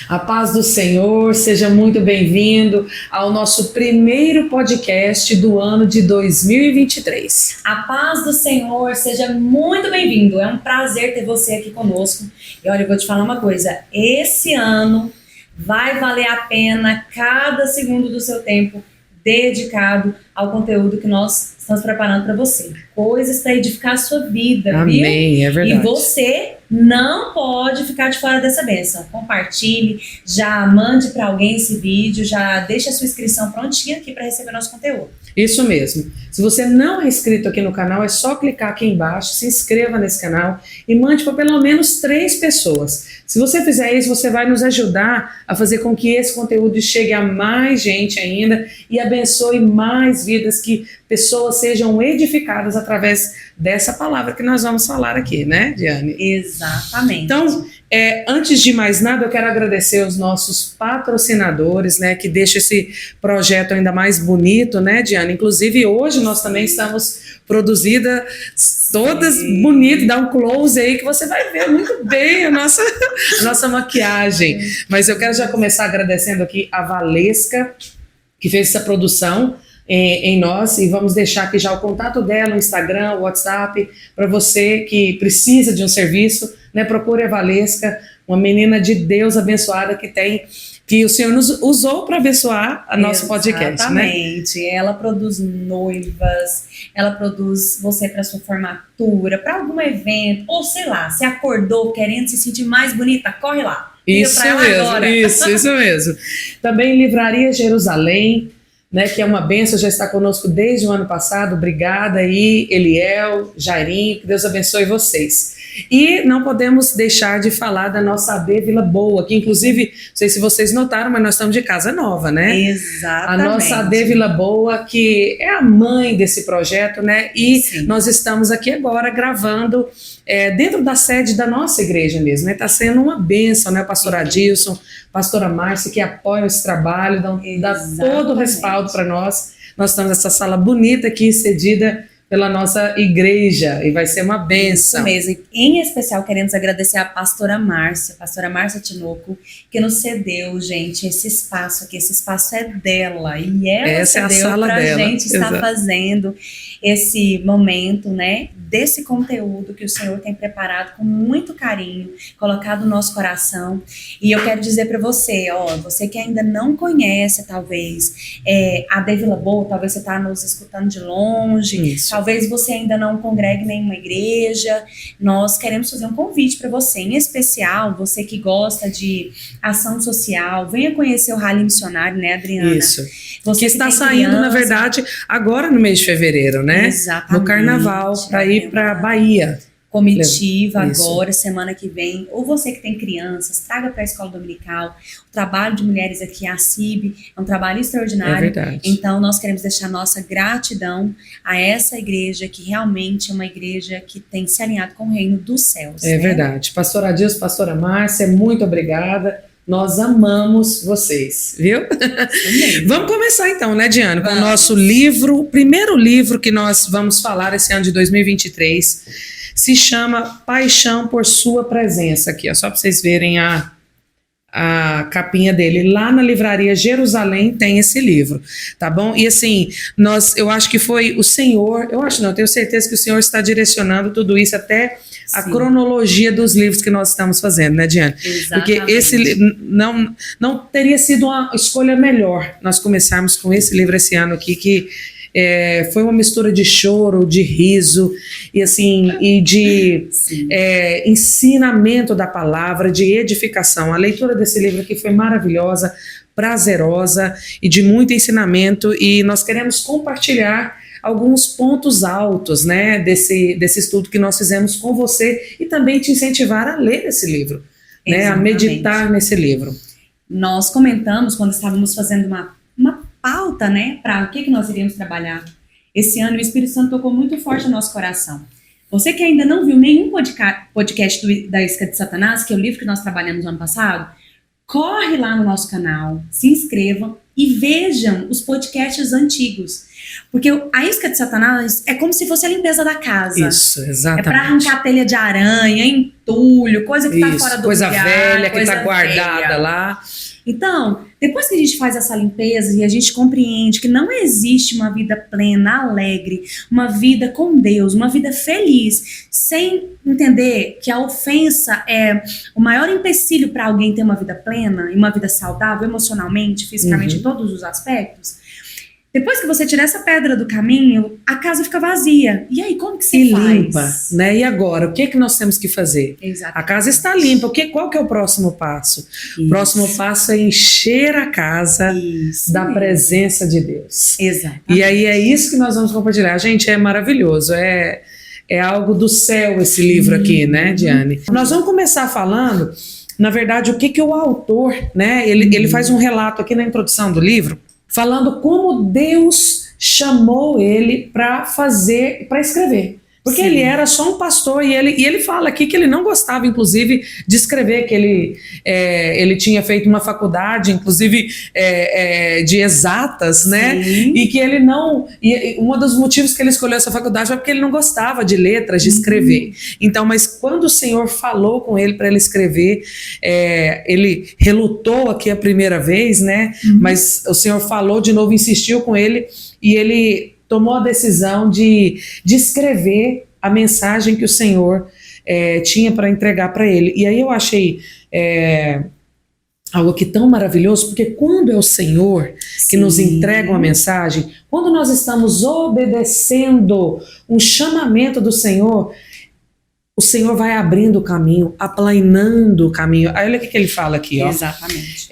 A paz do Senhor, seja muito bem-vindo ao nosso primeiro podcast do ano de 2023. A paz do Senhor, seja muito bem-vindo. É um prazer ter você aqui conosco. E olha, eu vou te falar uma coisa. Esse ano vai valer a pena cada segundo do seu tempo dedicado ao conteúdo que nós estamos preparando para você. Coisas para edificar a sua vida, Amém, viu? é verdade. E você não pode ficar de fora dessa bênção. Compartilhe, já mande para alguém esse vídeo, já deixe a sua inscrição prontinha aqui para receber nosso conteúdo. Isso mesmo. Se você não é inscrito aqui no canal, é só clicar aqui embaixo, se inscreva nesse canal e mande para pelo menos 3 pessoas. Se você fizer isso, você vai nos ajudar a fazer com que esse conteúdo chegue a mais gente ainda e abençoe mais vidas, que pessoas sejam edificadas através dessa palavra que nós vamos falar aqui, né, Diane? Exatamente. Então, antes de mais nada, eu quero agradecer aos nossos patrocinadores, né, que deixam esse projeto ainda mais bonito, né, Diane? Inclusive, hoje nós também estamos produzidas todas bonitas, dá um close aí que você vai ver muito bem a nossa maquiagem. Mas eu quero já começar agradecendo aqui a Valesca, que fez essa produção em nós, e vamos deixar aqui já o contato dela, o Instagram, o WhatsApp, para você que precisa de um serviço, né, procure a Valesca, uma menina de Deus abençoada que o Senhor nos usou para abençoar a nosso podcast, exatamente, né? Ela produz noivas, ela produz você para sua formatura, para algum evento, ou sei lá, se acordou querendo se sentir mais bonita, corre lá. Isso mesmo, isso mesmo. Também Livraria Jerusalém, né, que é uma bênção, já está conosco desde o ano passado. Obrigada aí, Eliel, Jairinho, que Deus abençoe vocês. E não podemos deixar de falar da nossa AD Vila Boa, que inclusive, não sei se vocês notaram, mas nós estamos de casa nova, né? Exatamente. A nossa AD Vila Boa, que é a mãe desse projeto, né? E sim, nós estamos aqui agora gravando dentro da sede da nossa igreja mesmo, né? Está sendo uma bênção, né? O pastor Adilson, pastora Márcia, que apoiam esse trabalho, dá todo o respaldo para nós. Nós estamos nessa sala bonita aqui, cedida pela nossa igreja, e vai ser uma bênção. Isso mesmo. Em especial, queremos agradecer a pastora Márcia Tinoco, que nos cedeu, gente, esse espaço aqui. Esse espaço é dela, e ela cedeu para a gente estar fazendo esse momento, né, desse conteúdo que o Senhor tem preparado com muito carinho, colocado no nosso coração. E eu quero dizer para você, você que ainda não conhece, talvez, a AD Vila Boa, talvez você está nos escutando de longe, talvez você ainda não congregue em nenhuma igreja, nós queremos fazer um convite para você, em especial, você que gosta de ação social, venha conhecer o Rally Missionário, né, Adriana? Isso. Você que está saindo, na verdade, agora no mês de fevereiro, né? Exatamente. No Carnaval, para ir para Bahia. Comitiva agora, semana que vem, ou você que tem crianças, traga para a escola dominical. O trabalho de mulheres aqui, a CIB, é um trabalho extraordinário. É verdade. Então nós queremos deixar nossa gratidão a essa igreja, que realmente é uma igreja que tem se alinhado com o reino dos céus. É verdade. Pastora Adilson, pastora Márcia, muito obrigada. Nós amamos vocês, viu? Vamos começar então, né, Diana, com o nosso livro, o primeiro livro que nós vamos falar esse ano de 2023, se chama Paixão por Sua Presença, aqui, ó, só para vocês verem a capinha dele. Lá na Livraria Jerusalém tem esse livro, tá bom? E assim, eu acho que foi o Senhor, eu tenho certeza que o Senhor está direcionando tudo isso, até a cronologia dos livros que nós estamos fazendo, né, Diane? Exatamente. Porque esse não teria sido uma escolha melhor nós começarmos com esse livro esse ano aqui, que foi uma mistura de choro, de riso e assim, e de ensinamento da palavra, de edificação. A leitura desse livro aqui foi maravilhosa, prazerosa e de muito ensinamento, e nós queremos compartilhar alguns pontos altos, né, desse estudo que nós fizemos com você, e também te incentivar a ler esse livro, né, a meditar nesse livro. Nós comentamos quando estávamos fazendo uma pauta, né, para o que nós iríamos trabalhar. Esse ano o Espírito Santo tocou muito forte no nosso coração. Você que ainda não viu nenhum podcast da Isca de Satanás, que é o livro que nós trabalhamos no ano passado, corre lá no nosso canal, se inscrevam e vejam os podcasts antigos. Porque a isca de Satanás é como se fosse a limpeza da casa. Isso, exatamente. É para arrancar telha de aranha, entulho, coisa que tá fora do coisa lugar. Velha, que tá guardada lá. Então, depois que a gente faz essa limpeza e a gente compreende que não existe uma vida plena, alegre, uma vida com Deus, uma vida feliz, sem entender que a ofensa é o maior empecilho para alguém ter uma vida plena e uma vida saudável emocionalmente, fisicamente, em todos os aspectos. Depois que você tira essa pedra do caminho, a casa fica vazia. E aí, como que você faz? Limpa, né? E agora, o que é que nós temos que fazer? Exatamente. A casa está limpa. Qual que é o próximo passo? O próximo passo é encher a casa da presença de Deus. Exatamente. E aí é isso que nós vamos compartilhar. Gente, é maravilhoso. É algo do céu esse livro aqui, né, Diane? Nós vamos começar falando, na verdade, o que o autor, né? Ele faz um relato aqui na introdução do livro, falando como Deus chamou ele para escrever. Porque ele era só um pastor e ele fala aqui que ele não gostava, inclusive, de escrever, que ele tinha feito uma faculdade, inclusive, de exatas, né? E que ele não... E um dos motivos que ele escolheu essa faculdade foi porque ele não gostava de letras, de escrever. Então, mas quando o Senhor falou com ele para ele escrever, ele relutou aqui a primeira vez, né? Mas o Senhor falou de novo, insistiu com ele e ele tomou a decisão de escrever a mensagem que o Senhor tinha para entregar para ele. E aí eu achei algo aqui tão maravilhoso, porque quando é o Senhor que nos entrega uma mensagem, quando nós estamos obedecendo um chamamento do Senhor, o Senhor vai abrindo o caminho, aplanando o caminho. Aí olha o que ele fala aqui. Ó. Exatamente.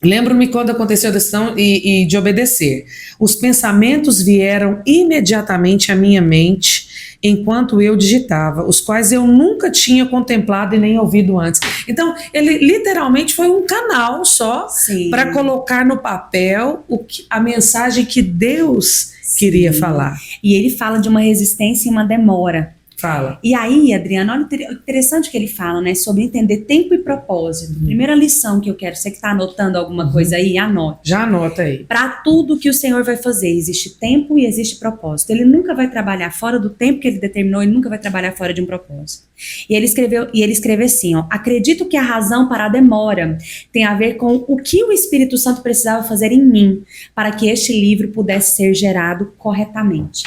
Lembro-me quando aconteceu a decisão de obedecer. Os pensamentos vieram imediatamente à minha mente enquanto eu digitava, os quais eu nunca tinha contemplado e nem ouvido antes. Então, ele literalmente foi um canal só para colocar no papel a mensagem que Deus queria falar. E ele fala de uma resistência e uma demora. Fala. E aí, Adriana, olha o interessante que ele fala, né, sobre entender tempo e propósito. Primeira lição que eu quero, você que está anotando alguma coisa aí, anote. Já anota aí. Para tudo que o Senhor vai fazer, existe tempo e existe propósito. Ele nunca vai trabalhar fora do tempo que ele determinou, ele nunca vai trabalhar fora de um propósito. E ele escreveu assim, ó: acredito que a razão para a demora tem a ver com o que o Espírito Santo precisava fazer em mim para que este livro pudesse ser gerado corretamente.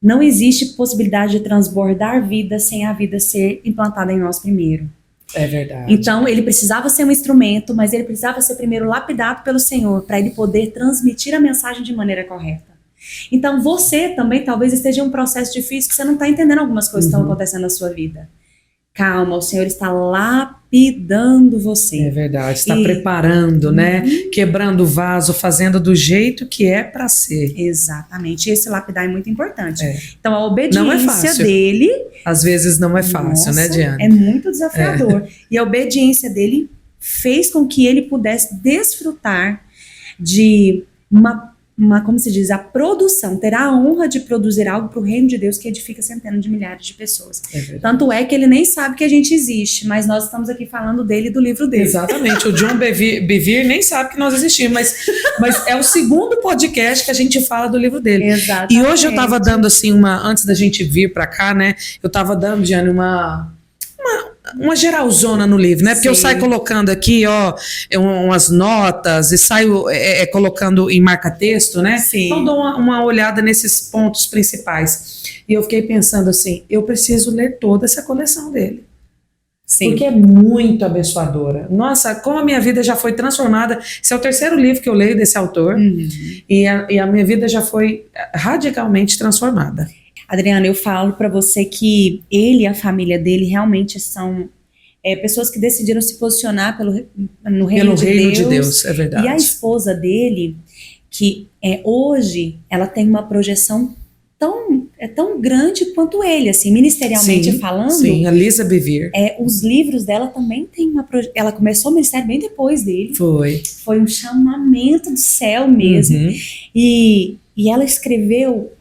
Não existe possibilidade de transbordar vida sem a vida ser implantada em nós primeiro. É verdade. Então, ele precisava ser um instrumento, mas ele precisava ser primeiro lapidado pelo Senhor para ele poder transmitir a mensagem de maneira correta. Então, você também talvez esteja em um processo difícil que você não está entendendo algumas coisas que estão acontecendo na sua vida. Calma, o Senhor está lapidando você. É verdade, está preparando, né? Quebrando o vaso, fazendo do jeito que é para ser. Exatamente, esse lapidar é muito importante. Então, a obediência é dele... Às vezes não é fácil, né, Diana? É muito desafiador. E a obediência dele fez com que ele pudesse desfrutar de como se diz, a produção, ter a honra de produzir algo para o reino de Deus que edifica centenas de milhares de pessoas. Tanto é que ele nem sabe que a gente existe, mas nós estamos aqui falando dele e do livro dele. Exatamente, o John Bevere nem sabe que nós existimos, mas é o segundo podcast que a gente fala do livro dele. Exatamente. E hoje eu estava dando assim antes da gente vir para cá, né, eu estava dando, Diana, uma geralzona no livro, né? Porque eu saio colocando aqui, ó, umas notas e saio colocando em marca-texto, né? Então dou uma olhada nesses pontos principais. E eu fiquei pensando assim, eu preciso ler toda essa coleção dele. Porque é muito abençoadora. Nossa, como a minha vida já foi transformada. Esse é o terceiro livro que eu leio desse autor. E a minha vida já foi radicalmente transformada. Adriana, eu falo para você que ele e a família dele realmente são pessoas que decidiram se posicionar no reino de Deus. É verdade. E a esposa dele, que hoje ela tem uma projeção tão grande quanto ele, assim, ministerialmente falando. Sim, a Lisa Bevere. Os livros dela também tem ela começou o ministério bem depois dele. Foi um chamamento do céu mesmo. E ela escreveu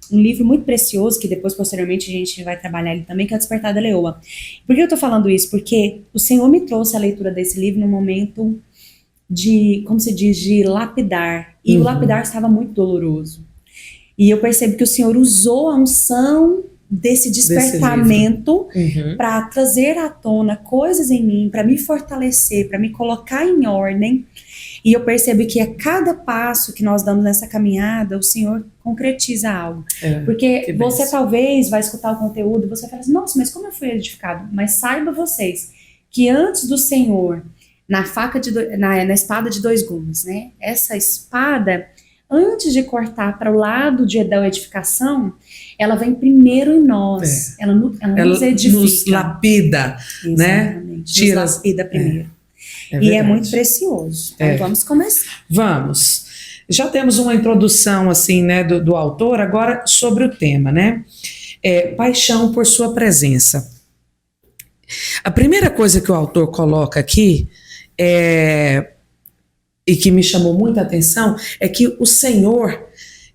um livro muito precioso, que depois, posteriormente, a gente vai trabalhar ele também, que é o Despertar da Leoa. Por que eu tô falando isso? Porque o Senhor me trouxe a leitura desse livro num momento como se diz, de lapidar. E o lapidar estava muito doloroso. E eu percebo que o Senhor usou a unção desse despertamento para trazer à tona coisas em mim, para me fortalecer, para me colocar em ordem. E eu percebo que a cada passo que nós damos nessa caminhada, o Senhor concretiza algo. Porque você talvez vai escutar o conteúdo e você fala assim, nossa, mas como eu fui edificado? Mas saiba vocês que antes do Senhor, na espada de dois gumes, né? Essa espada, antes de cortar para o lado da edificação, ela vem primeiro em nós. Ela nos edifica. Nos lapida, né? Nos lapida primeiro. E é muito precioso. Então vamos começar. Vamos. Já temos uma introdução assim, né, do autor, agora sobre o tema, né? Paixão por sua presença. A primeira coisa que o autor coloca aqui e que me chamou muita atenção é que o Senhor,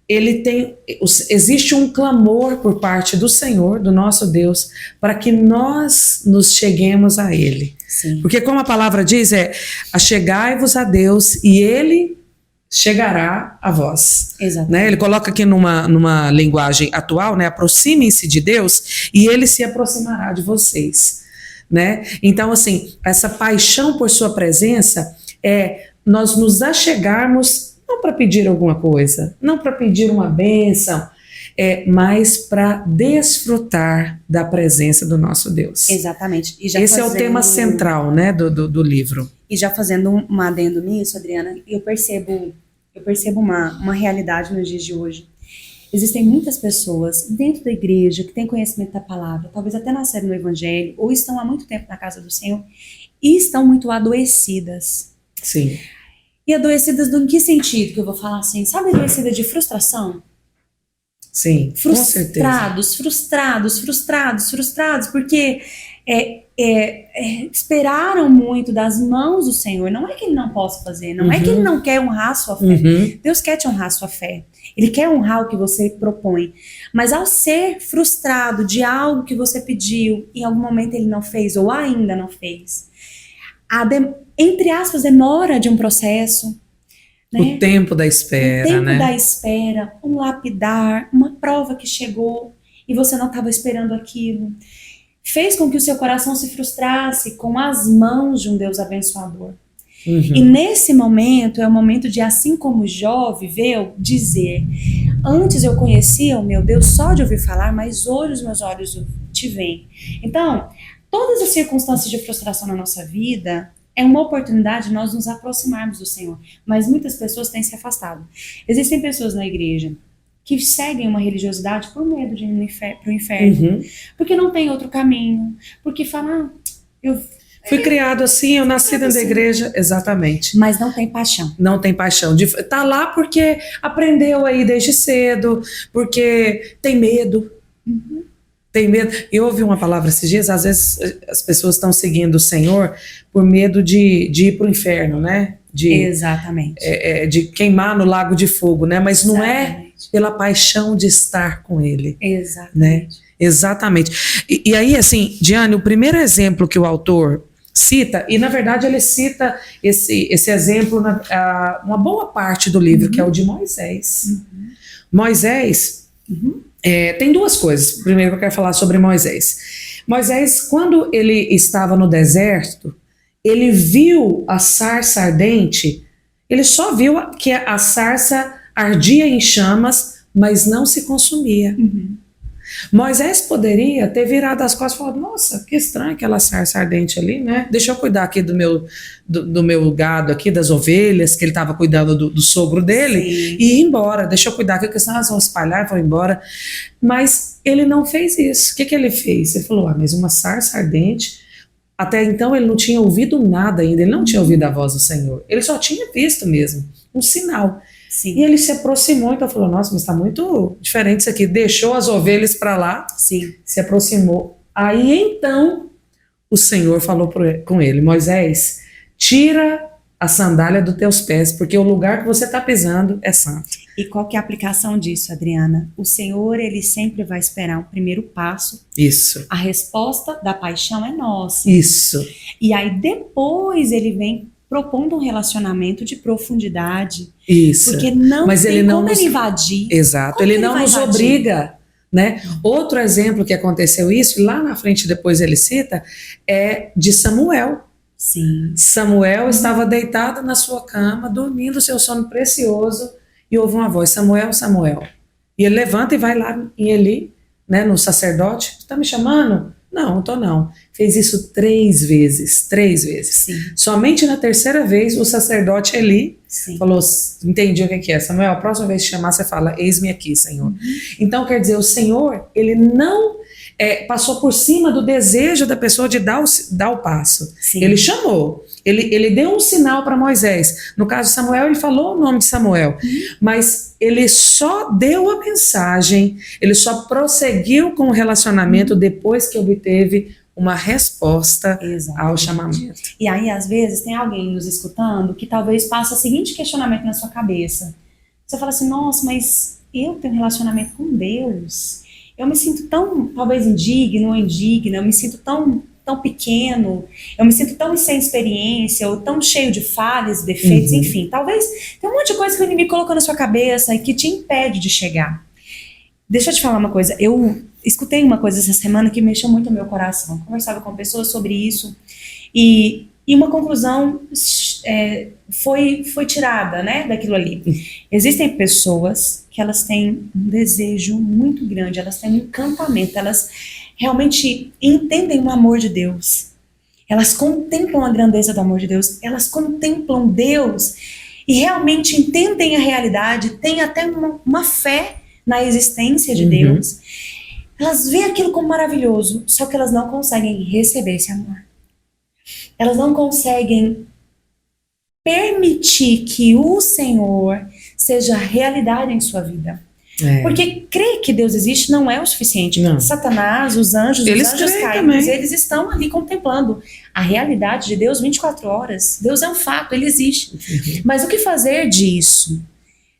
existe um clamor por parte do Senhor, do nosso Deus, para que nós nos cheguemos a Ele. Sim. Porque como a palavra diz, achegai-vos a Deus e Ele chegará a vós. Né? Ele coloca aqui numa linguagem atual, né? Aproximem-se de Deus e Ele se aproximará de vocês. Né? Então, assim, essa paixão por sua presença nós nos achegarmos não para pedir alguma coisa, não para pedir uma bênção, mas para desfrutar da presença do nosso Deus. Exatamente. Esse é o tema central, né, do livro. E já fazendo um adendo nisso, Adriana, eu percebo uma realidade nos dias de hoje. Existem muitas pessoas dentro da igreja que têm conhecimento da palavra, talvez até nasceram no evangelho, ou estão há muito tempo na casa do Senhor, e estão muito adoecidas. Sim. E adoecidas em que sentido que eu vou falar assim? Sabe, adoecida de frustração? Sim, com certeza. Frustrados, porque esperaram muito das mãos do Senhor. Não é que Ele não possa fazer, não é que Ele não quer honrar a sua fé. Deus quer te honrar a sua fé. Ele quer honrar o que você propõe. Mas ao ser frustrado de algo que você pediu, em algum momento Ele não fez, ou ainda não fez, entre aspas, demora de um processo. Né? O tempo da espera, o tempo da espera, um lapidar, uma prova que chegou e você não estava esperando aquilo, fez com que o seu coração se frustrasse com as mãos de um Deus abençoador. E nesse momento é o momento de, assim como Jó viveu, dizer: antes eu conhecia o meu Deus só de ouvir falar, mas hoje os meus olhos te veem. Então, todas as circunstâncias de frustração na nossa vida é uma oportunidade de nós nos aproximarmos do Senhor. Mas muitas pessoas têm se afastado. Existem pessoas na igreja que seguem uma religiosidade por medo de ir para o inferno. Porque não tem outro caminho. Porque falam, eu fui criado assim, eu nasci dentro da igreja. Exatamente. Mas não tem paixão. Não tem paixão. Tá lá porque aprendeu aí desde cedo, porque tem medo. Tem medo. Eu ouvi uma palavra esses dias, às vezes as pessoas estão seguindo o Senhor por medo de ir para o inferno, né? Exatamente. De queimar no lago de fogo, né? Mas não é pela paixão de estar com Ele. Exatamente. Né? Exatamente. E aí, assim, Diane, o primeiro exemplo que o autor cita, e na verdade ele cita esse exemplo uma boa parte do livro, que é o de Moisés. Moisés... tem duas coisas. Primeiro eu quero falar sobre Moisés. Moisés, quando ele estava no deserto, ele viu a sarça ardente, ele só viu que a sarça ardia em chamas, mas não se consumia. Moisés poderia ter virado as costas e falado: nossa, que estranho aquela sarça ardente ali, né? Deixa eu cuidar aqui do meu gado aqui, das ovelhas, que ele estava cuidando do sogro dele, e ir embora. Deixa eu cuidar aqui, porque senão elas vão espalhar e vão embora. Mas ele não fez isso. O que ele fez? Ele falou: mas uma sarça ardente. Até então ele não tinha ouvido nada ainda, ele não tinha ouvido a voz do Senhor. Ele só tinha visto mesmo um sinal. Sim. E ele se aproximou, então falou: nossa, mas está muito diferente isso aqui. Deixou as ovelhas para lá, se aproximou. Aí então o Senhor falou com ele: Moisés, tira a sandália dos teus pés, porque o lugar que você está pisando é santo. E qual que é a aplicação disso, Adriana? O Senhor, Ele sempre vai esperar um primeiro passo. Isso. A resposta da paixão é nossa. Isso. E aí depois Ele vem propondo um relacionamento de profundidade. Isso. Porque não Mas tem ele não como nos... ele invadir. Exato. Como ele não nos obriga, né? Outro exemplo que aconteceu isso, e lá na frente depois ele cita, é de Samuel. Sim. Samuel estava deitado na sua cama, dormindo seu sono precioso, e ouve uma voz: Samuel, Samuel. E ele levanta e vai lá em Eli, né, no sacerdote: está me chamando? Não estou não. Fez isso 3 vezes. Sim. Somente na 3ª vez o sacerdote Eli Sim. falou: entendi o que é, Samuel, a próxima vez que chamar você fala: eis-me aqui, Senhor. Então quer dizer, o Senhor, ele não passou por cima do desejo da pessoa de dar o passo. Sim. Ele chamou, ele deu um sinal para Moisés. No caso de Samuel, ele falou o nome de Samuel, mas ele só deu a mensagem, ele só prosseguiu com o relacionamento depois que obteve uma resposta ao chamamento. E aí, às vezes, tem alguém nos escutando que talvez passe o seguinte questionamento na sua cabeça. Você fala assim: nossa, mas eu tenho um relacionamento com Deus. Eu me sinto tão, talvez, indigno ou indigna, eu me sinto tão pequeno, eu me sinto tão sem experiência, ou tão cheio de falhas, defeitos, enfim. Talvez tem um monte de coisa que o inimigo colocou na sua cabeça e que te impede de chegar. Deixa eu te falar uma coisa. Eu escutei uma coisa essa semana que mexeu muito no meu coração. Conversava com pessoas sobre isso e uma conclusão foi tirada, né, daquilo ali. Existem pessoas que elas têm um desejo muito grande, elas têm um encantamento, elas realmente entendem o amor de Deus. Elas contemplam a grandeza do amor de Deus, elas contemplam Deus e realmente entendem a realidade, têm até uma fé na existência de Deus. Elas veem aquilo como maravilhoso, só que elas não conseguem receber esse amor. Elas não conseguem permitir que o Senhor seja realidade em sua vida. Porque crer que Deus existe não é o suficiente. Não. Satanás, os anjos caídos, também. eles estão ali contemplando a realidade de Deus 24 horas. Deus é um fato, ele existe. Mas o que fazer disso?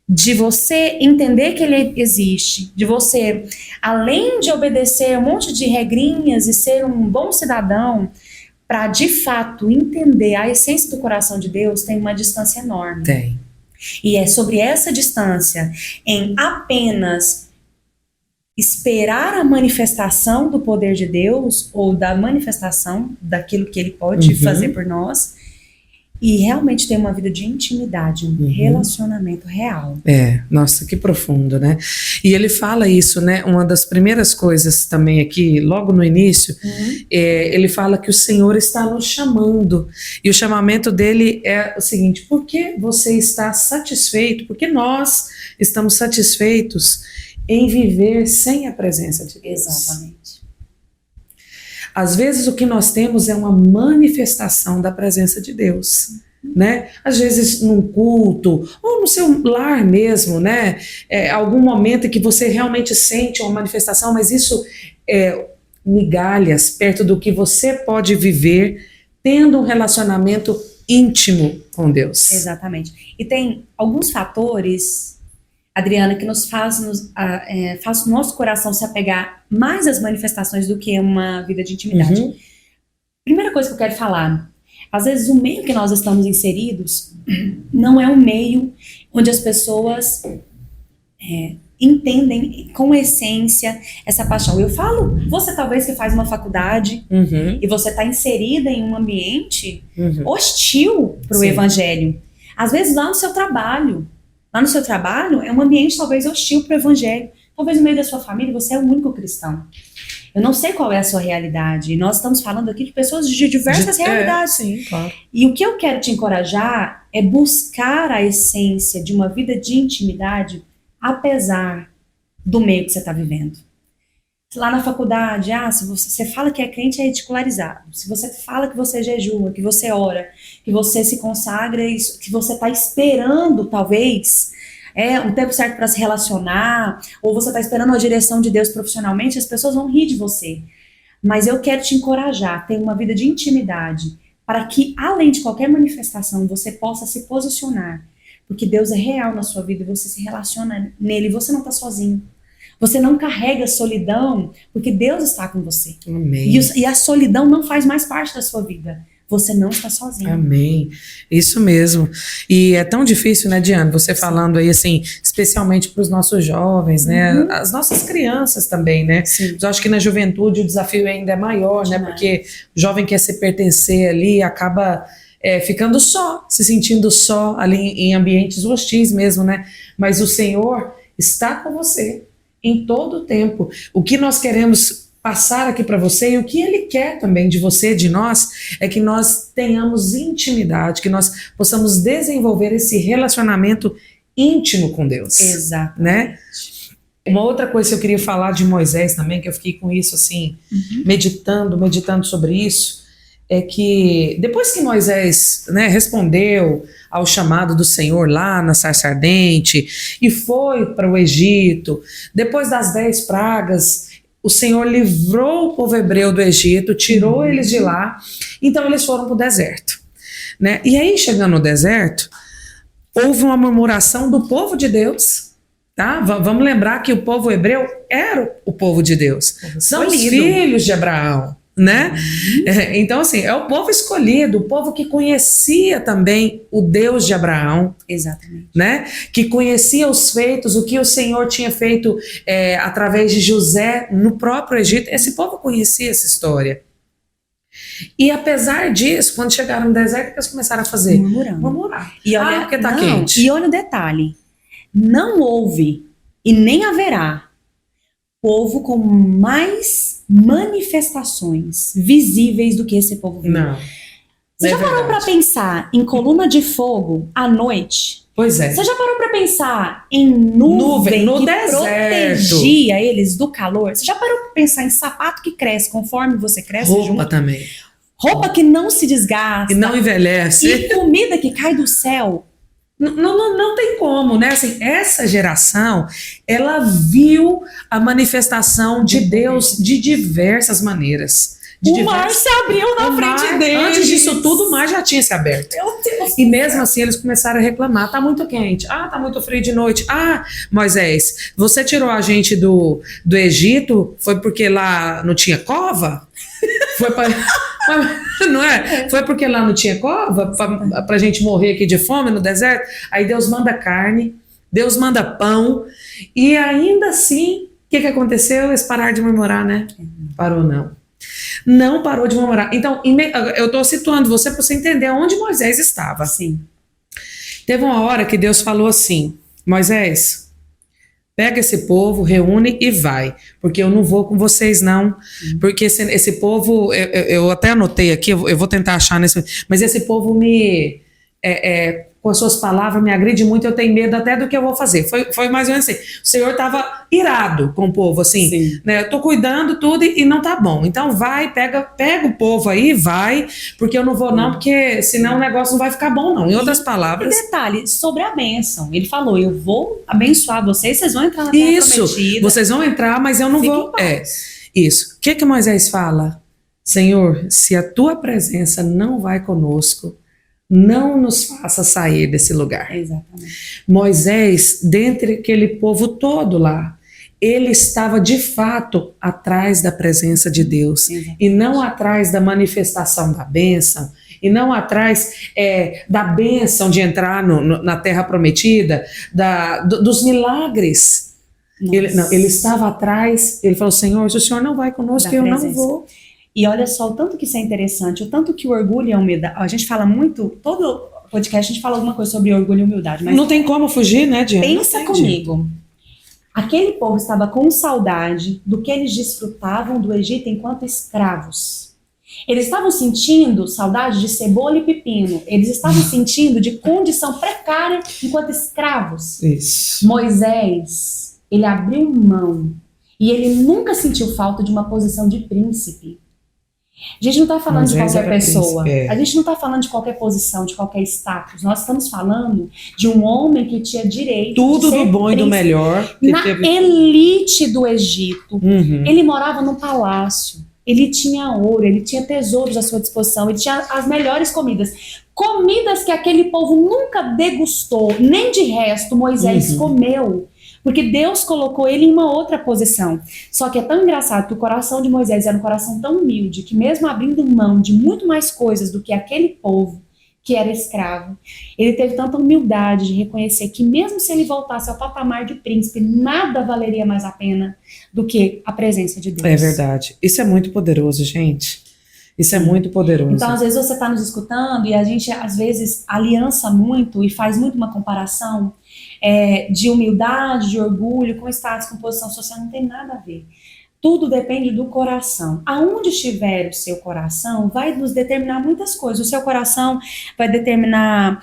De você entender que ele existe, de você, além de obedecer um monte de regrinhas e ser um bom cidadão, para de fato entender a essência do coração de Deus, tem uma distância enorme. Tem. E é sobre essa distância, em apenas esperar a manifestação do poder de Deus, ou da manifestação daquilo que ele pode fazer por nós, e realmente ter uma vida de intimidade, um relacionamento real. Nossa, que profundo, né? E ele fala isso, né? Uma das primeiras coisas também aqui, logo no início, ele fala que o Senhor está nos chamando. E o chamamento dele é o seguinte: por que você está satisfeito? Porque nós estamos satisfeitos em viver sem a presença de Deus. Exatamente. Às vezes o que nós temos é uma manifestação da presença de Deus, né? Às vezes num culto, ou no seu lar mesmo, né? Algum momento em que você realmente sente uma manifestação, mas isso é migalhas perto do que você pode viver tendo um relacionamento íntimo com Deus. Exatamente. E tem alguns fatores, Adriana, que nos faz o nosso coração se apegar mais às manifestações do que uma vida de intimidade. Primeira coisa que eu quero falar: às vezes o meio que nós estamos inseridos não é um meio onde as pessoas entendem com essência essa paixão. Eu falo, você talvez que faz uma faculdade e você está inserida em um ambiente hostil para o evangelho. Às vezes lá no seu trabalho é um ambiente talvez hostil para o evangelho. Talvez no meio da sua família você é o único cristão. Eu não sei qual é a sua realidade. Nós estamos falando aqui de pessoas de diversas realidades. Sim, claro. E o que eu quero te encorajar é buscar a essência de uma vida de intimidade, apesar do meio que você está vivendo. Lá na faculdade, se você fala que é crente, é ridicularizado. Se você fala que você jejua, que você ora, que você se consagra, que você está esperando, talvez, um tempo certo para se relacionar, ou você está esperando a direção de Deus profissionalmente, as pessoas vão rir de você. Mas eu quero te encorajar a ter uma vida de intimidade, para que, além de qualquer manifestação, você possa se posicionar. Porque Deus é real na sua vida e você se relaciona nele, e você não está sozinho. Você não carrega solidão, porque Deus está com você. Amém. E a solidão não faz mais parte da sua vida. Você não está sozinho. Amém. Isso mesmo. E é tão difícil, né, Diana? Você falando aí, assim, especialmente para os nossos jovens, né? As nossas crianças também, né? Sim. Eu acho que na juventude o desafio ainda é maior, né? Porque o jovem quer se pertencer ali, acaba ficando só, se sentindo só ali em ambientes hostis mesmo, né? Mas o Senhor está com você em todo o tempo. O que nós queremos passar aqui para você e o que Ele quer também de você, de nós, é que nós tenhamos intimidade, que nós possamos desenvolver esse relacionamento íntimo com Deus. Exato. Né? Uma outra coisa que eu queria falar de Moisés também, que eu fiquei com isso assim, meditando sobre isso, é que depois que Moisés, né, respondeu ao chamado do Senhor lá na sarça ardente e foi para o Egito, depois das 10 pragas, o Senhor livrou o povo hebreu do Egito, tirou eles de lá, então eles foram para o deserto. Né? E aí, chegando no deserto, houve uma murmuração do povo de Deus. Tá? Vamos lembrar que o povo hebreu era o povo de Deus. São os filhos de Abraão. Né? Então, assim, é o povo escolhido, o povo que conhecia também o Deus de Abraão. Exatamente. Né? Que conhecia os feitos, o que o Senhor tinha feito através de José no próprio Egito. Esse povo conhecia essa história. E apesar disso, quando chegaram no deserto, o que eles começaram a fazer? Murmurar. E olha, porque tá quente. E olha o detalhe: não houve e nem haverá povo com mais manifestações visíveis do que esse povo viu. Não. Você já parou para pensar em coluna de fogo à noite? Pois é. Você já parou para pensar em nuvem no que deserto protegia eles do calor? Você já parou para pensar em sapato que cresce conforme você cresce? Roupa também. Roupa que não se desgasta. E não envelhece. E comida que cai do céu. Não tem como, né? Assim, essa geração, ela viu a manifestação de Deus de diversas maneiras. Mar se abriu na frente deles. Antes disso tudo, o mar já tinha se aberto. Meu Deus. E mesmo assim, eles começaram a reclamar. Tá muito quente. Tá muito frio de noite. Moisés, você tirou a gente do Egito, foi porque lá não tinha cova? Foi para... Não é? Foi porque lá não tinha cova pra gente morrer aqui de fome no deserto? Aí Deus manda carne, Deus manda pão, e ainda assim, o que aconteceu? Eles pararam de murmurar, né? Parou não parou de murmurar. Então, eu estou situando você para você entender onde Moisés estava. Sim. Teve uma hora que Deus falou assim: Moisés, pega esse povo, reúne e vai, porque eu não vou com vocês não, porque esse povo, eu até anotei aqui, eu vou tentar achar mas esse povo com as suas palavras me agride muito, eu tenho medo até do que eu vou fazer. Foi mais ou menos assim, o Senhor estava irado com o povo, assim, né? Eu tô cuidando tudo e não tá bom, então vai, pega o povo aí, vai, porque eu não vou não, porque senão o negócio não vai ficar bom não. Em outras palavras... E detalhe, sobre a bênção, ele falou, eu vou abençoar vocês vão entrar na terra prometida. Vocês vão entrar, mas eu não vou... Isso. O que Moisés fala? Senhor, se a tua presença não vai conosco, não nos faça sair desse lugar. Exatamente. Moisés, dentre aquele povo todo lá, ele estava de fato atrás da presença de Deus. Exatamente. E não atrás da manifestação da bênção, e não atrás da bênção de entrar na terra prometida, dos milagres. Ele estava atrás, ele falou: Senhor, se o Senhor não vai conosco, eu não vou. E olha só o tanto que isso é interessante, o tanto que o orgulho e a humildade... A gente fala muito, todo podcast a gente fala alguma coisa sobre orgulho e humildade, mas... Não tem como fugir, né, Diana? Pensa comigo. Aquele povo estava com saudade do que eles desfrutavam do Egito enquanto escravos. Eles estavam sentindo saudade de cebola e pepino. Eles estavam sentindo de condição precária enquanto escravos. Isso. Moisés, ele abriu mão e ele nunca sentiu falta de uma posição de príncipe. A gente não está falando de qualquer pessoa, a gente não está falando de qualquer posição, de qualquer status. Nós estamos falando de um homem que tinha direito tudo de ser do bom e do melhor. Na elite do Egito. Ele morava no palácio, ele tinha ouro, ele tinha tesouros à sua disposição, ele tinha as melhores comidas. Comidas que aquele povo nunca degustou, nem de resto Moisés comeu. Porque Deus colocou ele em uma outra posição. Só que é tão engraçado que o coração de Moisés era um coração tão humilde que mesmo abrindo mão de muito mais coisas do que aquele povo que era escravo, ele teve tanta humildade de reconhecer que mesmo se ele voltasse ao patamar de príncipe, nada valeria mais a pena do que a presença de Deus. É verdade. Isso é muito poderoso, gente. Isso é muito poderoso. Então, às vezes você está nos escutando e a gente, às vezes, aliança muito e faz muito uma comparação de humildade, de orgulho, com status, com posição social. Não tem nada a ver. Tudo depende do coração. Aonde estiver o seu coração vai nos determinar muitas coisas. O seu coração vai determinar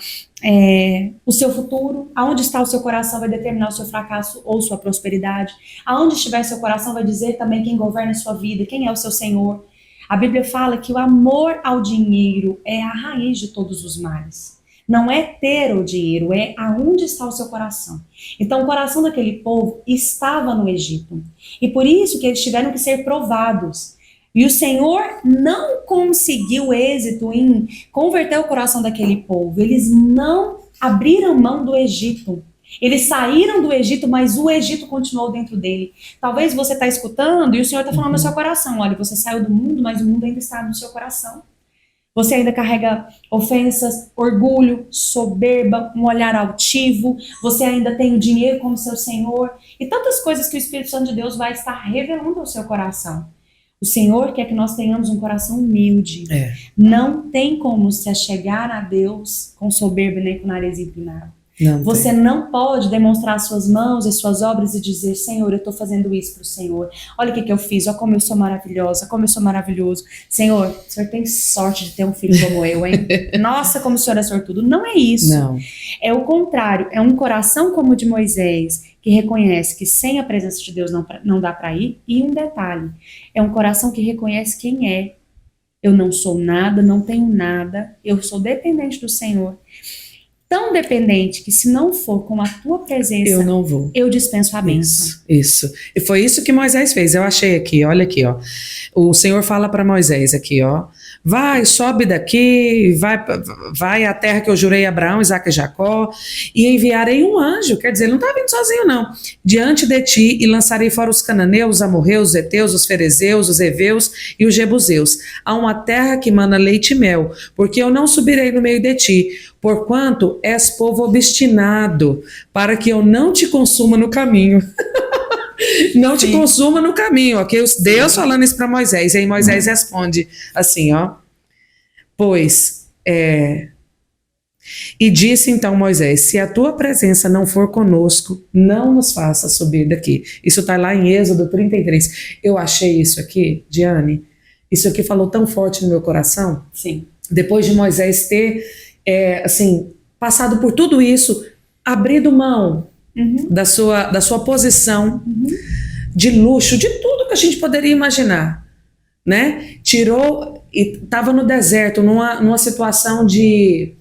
o seu futuro. Aonde está o seu coração vai determinar o seu fracasso ou sua prosperidade. Aonde estiver seu coração vai dizer também quem governa a sua vida, quem é o seu Senhor. A Bíblia fala que o amor ao dinheiro é a raiz de todos os males. Não é ter o dinheiro, é aonde está o seu coração. Então o coração daquele povo estava no Egito. E por isso que eles tiveram que ser provados. E o Senhor não conseguiu êxito em converter o coração daquele povo. Eles não abriram mão do Egito. Eles saíram do Egito, mas o Egito continuou dentro dele. Talvez você está escutando e o Senhor está falando no seu coração. Olha, você saiu do mundo, mas o mundo ainda está no seu coração. Você ainda carrega ofensas, orgulho, soberba, um olhar altivo. Você ainda tem o dinheiro como seu Senhor. E tantas coisas que o Espírito Santo de Deus vai estar revelando ao seu coração. O Senhor quer que nós tenhamos um coração humilde. Não tem como se achegar a Deus com soberba nem com o nariz empinado. Você não pode demonstrar suas mãos e suas obras e dizer, Senhor, eu estou fazendo isso para o Senhor. Olha o que eu fiz, olha como eu sou maravilhosa, como eu sou maravilhoso. Senhor, o Senhor tem sorte de ter um filho como eu, hein? Nossa, como o Senhor é sortudo. Não é isso. Não. É o contrário, é um coração como o de Moisés, que reconhece que sem a presença de Deus não dá para ir. E um detalhe, é um coração que reconhece quem é. Eu não sou nada, não tenho nada, eu sou dependente do Senhor. Tão dependente que se não for com a tua presença, eu não vou. Eu dispenso a bênção. Isso. E foi isso que Moisés fez. Eu achei aqui, olha aqui, ó. O Senhor fala para Moisés aqui, ó. Vai, sobe daqui, vai à terra que eu jurei a Abraão, Isaque e Jacó, e enviarei um anjo. Quer dizer, ele não está vindo sozinho, não. Diante de ti, e lançarei fora os cananeus, os amorreus, os heteus, os ferezeus, os heveus e os jebuseus, a uma terra que mana leite e mel, porque eu não subirei no meio de ti, porquanto és povo obstinado, para que eu não te consuma no caminho. Não te consuma no caminho, ok? Deus falando isso para Moisés. E aí Moisés responde assim, ó. E disse então Moisés, se a tua presença não for conosco, não nos faça subir daqui. Isso está lá em Êxodo 33. Eu achei isso aqui, Diane, isso aqui falou tão forte no meu coração. Sim. Depois de Moisés ter, passado por tudo isso, abrido mão da sua posição de luxo, de tudo que a gente poderia imaginar, né? Tirou e estava no deserto, numa situação de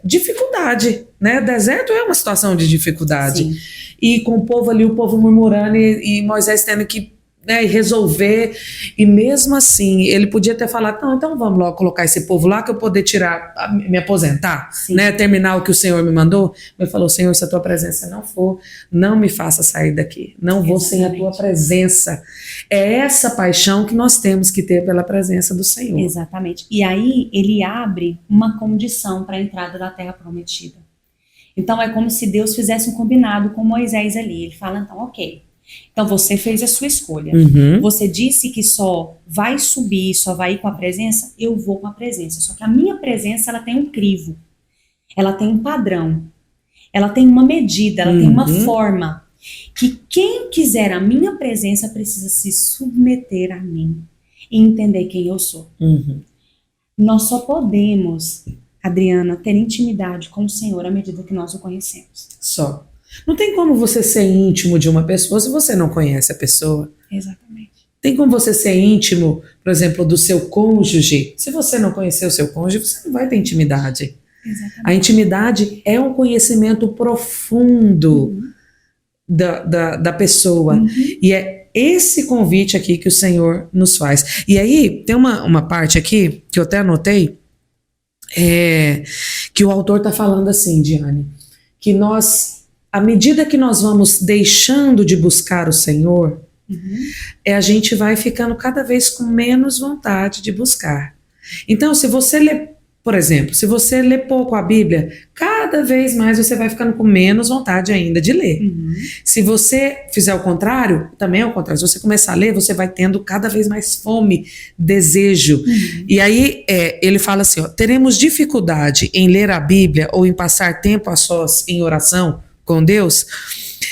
dificuldade, né? Deserto é uma situação de dificuldade. Sim. E com o povo ali, o povo murmurando e Moisés tendo que resolver, e mesmo assim ele podia ter falado, não, então vamos logo colocar esse povo lá que eu poder me aposentar, né, terminar o que o Senhor me mandou. Ele falou, Senhor, se a tua presença não for, não me faça sair daqui, não vou sem a tua presença. É essa paixão que nós temos que ter pela presença do Senhor. Exatamente. E aí ele abre uma condição para a entrada da terra prometida. Então é como se Deus fizesse um combinado com Moisés ali. Ele fala, então, ok, então você fez a sua escolha. Você disse que só vai subir, só vai ir com a presença. Eu vou com a presença. Só que a minha presença, ela tem um crivo. Ela tem um padrão. Ela tem uma medida, ela tem uma forma. Que quem quiser a minha presença precisa se submeter a mim e entender quem eu sou. Nós só podemos, Adriana, ter intimidade com o Senhor à medida que nós o conhecemos. Só. Não tem como você ser íntimo de uma pessoa se você não conhece a pessoa. Exatamente. Tem como você ser íntimo, por exemplo, do seu cônjuge. Se você não conhecer o seu cônjuge, você não vai ter intimidade. Exatamente. A intimidade é um conhecimento profundo da pessoa. E é esse convite aqui que o Senhor nos faz. E aí, tem uma parte aqui, que eu até anotei, que o autor está falando assim, Diane, que nós à medida que nós vamos deixando de buscar o Senhor, a gente vai ficando cada vez com menos vontade de buscar. Então, se você lê, por exemplo, se você lê pouco a Bíblia, cada vez mais você vai ficando com menos vontade ainda de ler. Se você fizer o contrário, também é o contrário. Se você começar a ler, você vai tendo cada vez mais fome, desejo. E aí ele fala assim, ó, teremos dificuldade em ler a Bíblia ou em passar tempo a sós em oração com Deus,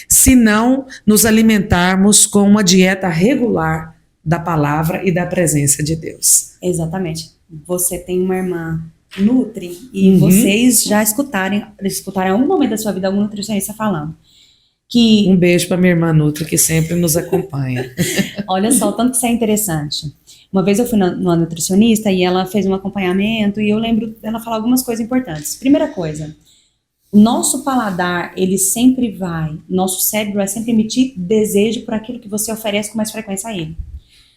se não nos alimentarmos com uma dieta regular da palavra e da presença de Deus. Exatamente. Você tem uma irmã Nutri e vocês já escutaram em algum momento da sua vida algum nutricionista falando que... Um beijo para minha irmã Nutri, que sempre nos acompanha. Olha só, o tanto que isso é interessante. Uma vez eu fui numa nutricionista e ela fez um acompanhamento e eu lembro dela falar algumas coisas importantes. Primeira coisa, o nosso paladar, nosso cérebro vai sempre emitir desejo por aquilo que você oferece com mais frequência a ele.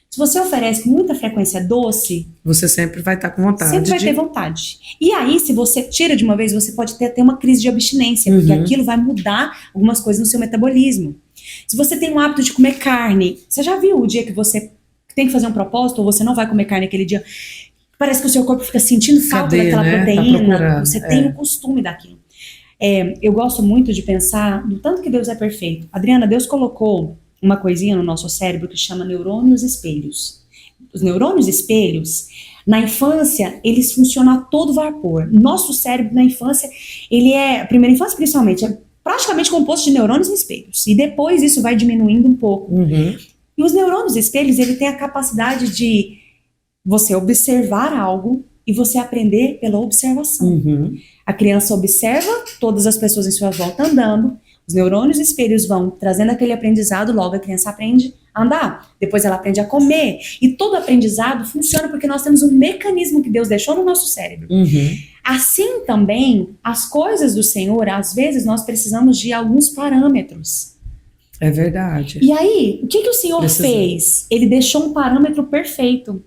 Se você oferece com muita frequência doce, você sempre vai estar com vontade. Sempre vai ter vontade. E aí, se você tira de uma vez, você pode ter uma crise de abstinência, porque aquilo vai mudar algumas coisas no seu metabolismo. Se você tem um hábito de comer carne, você já viu o dia que você tem que fazer um propósito, ou você não vai comer carne aquele dia, parece que o seu corpo fica sentindo falta daquela proteína, tá, você tem o costume daquilo. Eu gosto muito de pensar no tanto que Deus é perfeito. Adriana, Deus colocou uma coisinha no nosso cérebro que chama neurônios espelhos. Os neurônios espelhos, na infância, eles funcionam a todo vapor. Nosso cérebro, na infância, a primeira infância principalmente, é praticamente composto de neurônios espelhos. E depois isso vai diminuindo um pouco. E os neurônios espelhos, ele tem a capacidade de você observar algo e você aprender pela observação. A criança observa todas as pessoas em sua volta andando, os neurônios espelhos vão trazendo aquele aprendizado, logo a criança aprende a andar, depois ela aprende a comer, e todo aprendizado funciona porque nós temos um mecanismo que Deus deixou no nosso cérebro. Assim também, as coisas do Senhor, às vezes nós precisamos de alguns parâmetros. É verdade. E aí, o que o Senhor fez? Ele deixou um parâmetro perfeito.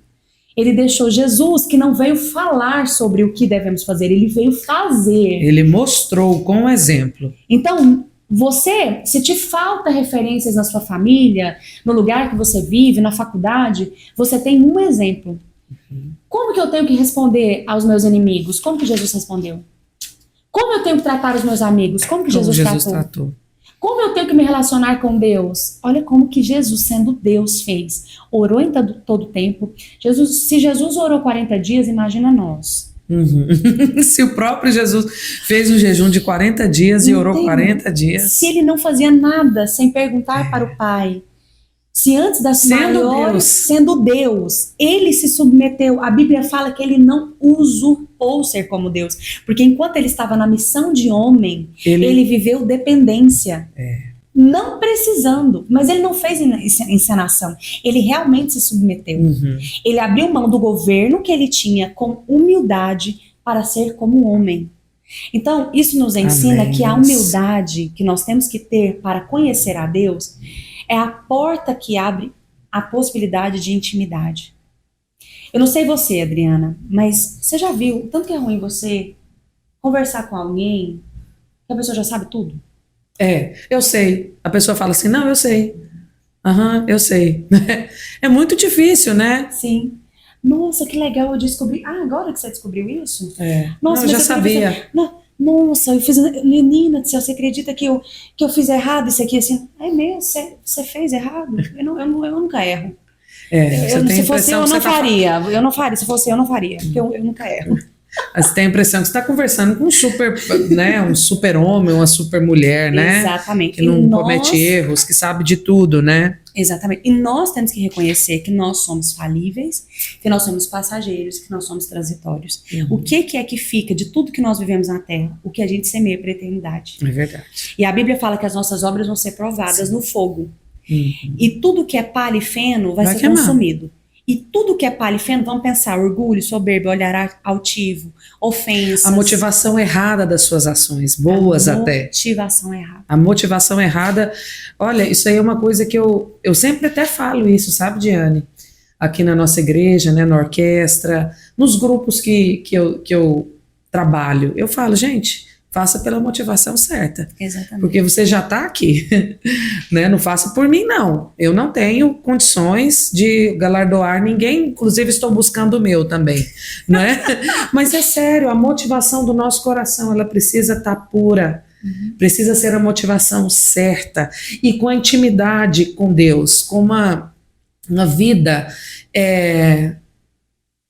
Ele deixou Jesus, que não veio falar sobre o que devemos fazer, ele veio fazer. Ele mostrou com um exemplo. Então, se te falta referências na sua família, no lugar que você vive, na faculdade, você tem um exemplo. Como que eu tenho que responder aos meus inimigos? Como que Jesus respondeu? Como eu tenho que tratar os meus amigos? Como que Jesus tratou? Como eu tenho que me relacionar com Deus? Olha como que Jesus, sendo Deus, fez. Orou em todo tempo. Se Jesus orou 40 dias, imagina nós. Se o próprio Jesus fez um jejum de 40 dias e orou 40 dias. Se ele não fazia nada sem perguntar para o Pai. Se antes das maiores, sendo Deus, ele se submeteu. A Bíblia fala que ele não usurpou ser como Deus. Porque enquanto ele estava na missão de homem, ele viveu dependência. Não precisando. Mas ele não fez encenação. Ele realmente se submeteu. Ele abriu mão do governo que ele tinha com humildade para ser como homem. Então, isso nos ensina que a humildade que nós temos que ter para conhecer a Deus é a porta que abre a possibilidade de intimidade. Eu não sei você, Adriana, mas você já viu o tanto que é ruim você conversar com alguém que a pessoa já sabe tudo? Eu sei. A pessoa fala assim, não, eu sei. Eu sei. É muito difícil, né? Sim. Nossa, que legal, eu descobri. Agora que você descobriu isso? Nossa, eu já sabia. Nossa, eu fiz. Menina do céu, você acredita que eu fiz errado isso aqui? Assim, é mesmo? Você fez errado? Eu nunca erro. Se fosse eu, não faria. Eu não faria. Se fosse eu, não faria. Porque eu nunca erro. Você tem a impressão que você está conversando com um super homem, uma super mulher, né? Exatamente. Que não comete erros, que sabe de tudo, né? Exatamente. E nós temos que reconhecer que nós somos falíveis, que nós somos passageiros, que nós somos transitórios. O que é que fica de tudo que nós vivemos na Terra? O que a gente semeia para a eternidade. É verdade. E a Bíblia fala que as nossas obras vão ser provadas no fogo. E tudo que é palha e feno vai ser consumido. E tudo que é palha e feno, vamos pensar, orgulho, soberba, olhar altivo, ofensas. A motivação errada das suas ações, boas até. A motivação errada. A motivação errada, olha, isso aí é uma coisa que eu sempre até falo isso, sabe, Diane? Aqui na nossa igreja, né, na orquestra, nos grupos que eu trabalho. Eu falo, gente, faça pela motivação certa. Exatamente. Porque você já está aqui, né? Não faça por mim, não. Eu não tenho condições de galardoar ninguém, inclusive estou buscando o meu também, né? Mas é sério, a motivação do nosso coração, ela precisa estar pura. Precisa ser a motivação certa e com a intimidade com Deus, com uma vida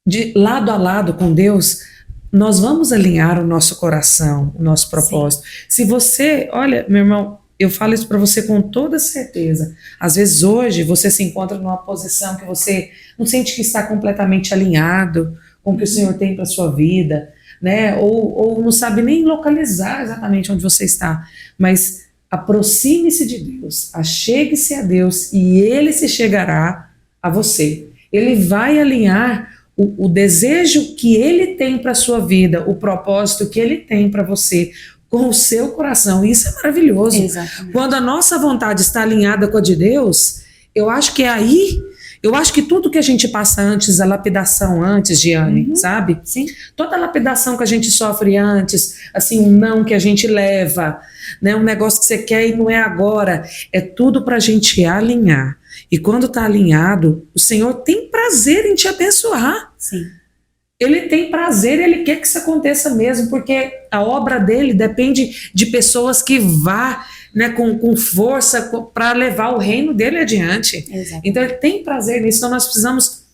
de lado a lado com Deus, nós vamos alinhar o nosso coração, o nosso propósito. Sim. Se você, olha, meu irmão, eu falo isso para você com toda certeza. Às vezes hoje você se encontra numa posição que você não sente que está completamente alinhado com o que o Senhor tem para sua vida, né? Ou não sabe nem localizar exatamente onde você está, mas aproxime-se de Deus, achegue-se a Deus e Ele se chegará a você. Ele vai alinhar o desejo que Ele tem para a sua vida, o propósito que Ele tem para você com o seu coração. Isso é maravilhoso. Exatamente. Quando a nossa vontade está alinhada com a de Deus, eu acho que é aí. Eu acho que tudo que a gente passa antes, a lapidação antes, Giane, sabe? Sim. Toda a lapidação que a gente sofre antes, assim, um não que a gente leva, né, um negócio que você quer e não é agora, é tudo pra gente alinhar. E quando tá alinhado, o Senhor tem prazer em te abençoar. Sim. Ele tem prazer, Ele quer que isso aconteça mesmo, porque a obra dele depende de pessoas que vá, né, com força para levar o reino dele adiante. Exatamente. Então ele tem prazer nisso, então nós precisamos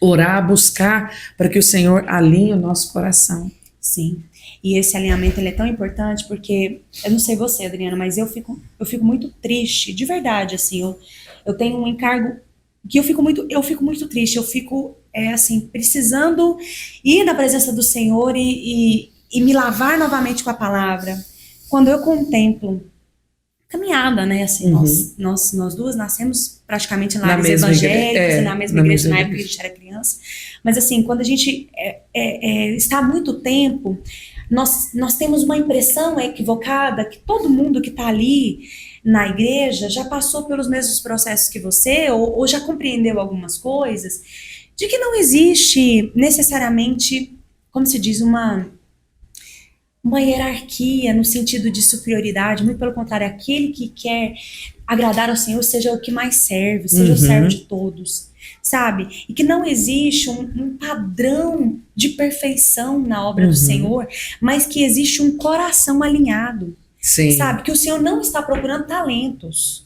orar, buscar para que o Senhor alinhe o nosso coração. Sim, e esse alinhamento ele é tão importante porque, eu não sei você, Adriana, mas eu fico muito triste, de verdade, assim, eu tenho um encargo que eu fico muito triste, eu fico, assim, precisando ir na presença do Senhor e me lavar novamente com a palavra. Quando eu contemplo caminhada, né, assim, nós duas nascemos praticamente em lares evangélicos, na mesma igreja, na época que a gente era criança, mas assim, quando a gente está há muito tempo, nós temos uma impressão equivocada que todo mundo que está ali na igreja já passou pelos mesmos processos que você, ou já compreendeu algumas coisas, de que não existe necessariamente, como se diz, uma hierarquia no sentido de superioridade, muito pelo contrário, aquele que quer agradar ao Senhor seja o que mais serve, seja o servo de todos, sabe? E que não existe um padrão de perfeição na obra do Senhor, mas que existe um coração alinhado. Sim. Sabe? Que o Senhor não está procurando talentos.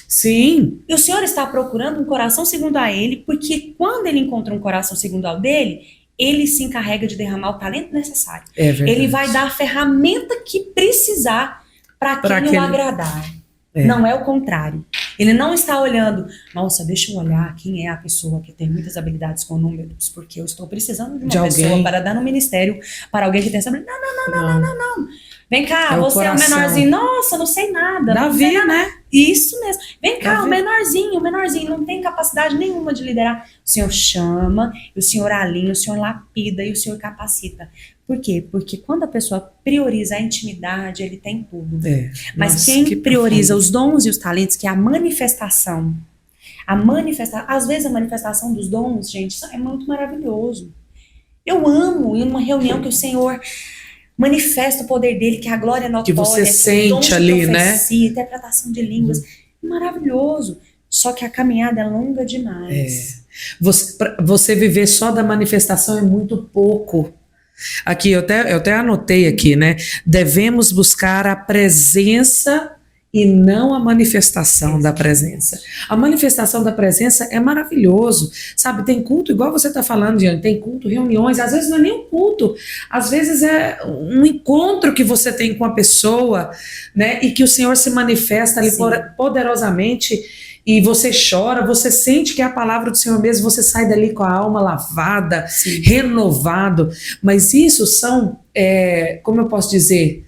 Sim. E o Senhor está procurando um coração segundo a Ele, porque quando Ele encontra um coração segundo ao dele, Ele se encarrega de derramar o talento necessário. É verdade. Ele vai dar a ferramenta que precisar para aquele o agradar. Não é o contrário. Ele não está olhando, nossa, deixa eu olhar quem é a pessoa que tem muitas habilidades com números, porque eu estou precisando de uma pessoa para dar no ministério para alguém que tem essa habilidade. Não. Vem cá, você é o menorzinho. Nossa, não sei nada. Davi, né? Isso mesmo. Vem cá, o menorzinho, não tem capacidade nenhuma de liderar. O Senhor chama, o Senhor alinha, o Senhor lapida e o Senhor capacita. Por quê? Porque quando a pessoa prioriza a intimidade, ele tem tudo. Mas nossa, quem prioriza os dons e os talentos, que é a manifestação, às vezes a manifestação dos dons, gente, é muito maravilhoso. Eu amo ir numa reunião que o Senhor manifesta o poder dele, que a glória é notória, que você sente ali, profecia, interpretação de línguas, maravilhoso. Só que a caminhada é longa demais. Você viver só da manifestação é muito pouco. Aqui, eu até anotei aqui, né? Devemos buscar a presença e não a manifestação da presença. A manifestação da presença é maravilhoso, sabe? Tem culto, igual você está falando, Diane, tem culto, reuniões, às vezes não é nem um culto, às vezes é um encontro que você tem com a pessoa, né? E que o Senhor se manifesta ali poderosamente e você chora, você sente que é a palavra do Senhor mesmo, você sai dali com a alma lavada, renovado, mas isso são, como eu posso dizer,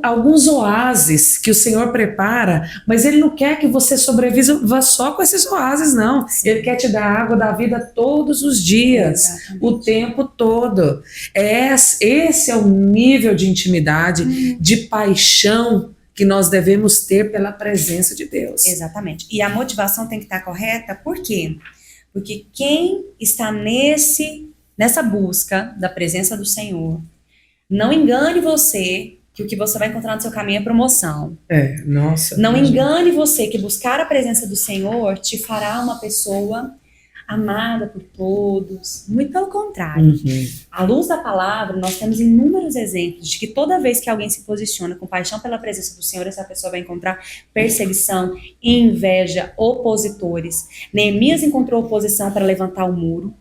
alguns oásis que o Senhor prepara, mas Ele não quer que você sobreviva só com esses oásis, não. Ele quer te dar a água da vida todos os dias, o tempo todo. Esse é o nível de intimidade, de paixão que nós devemos ter pela presença de Deus. Exatamente. E a motivação tem que estar correta, por quê? Porque quem está nessa busca da presença do Senhor, Não engane você que o que você vai encontrar no seu caminho é promoção. Nossa. Não engane você que buscar a presença do Senhor te fará uma pessoa amada por todos. Muito pelo contrário. À luz da palavra, nós temos inúmeros exemplos de que toda vez que alguém se posiciona com paixão pela presença do Senhor, essa pessoa vai encontrar perseguição, inveja, opositores. Neemias encontrou oposição para levantar o muro.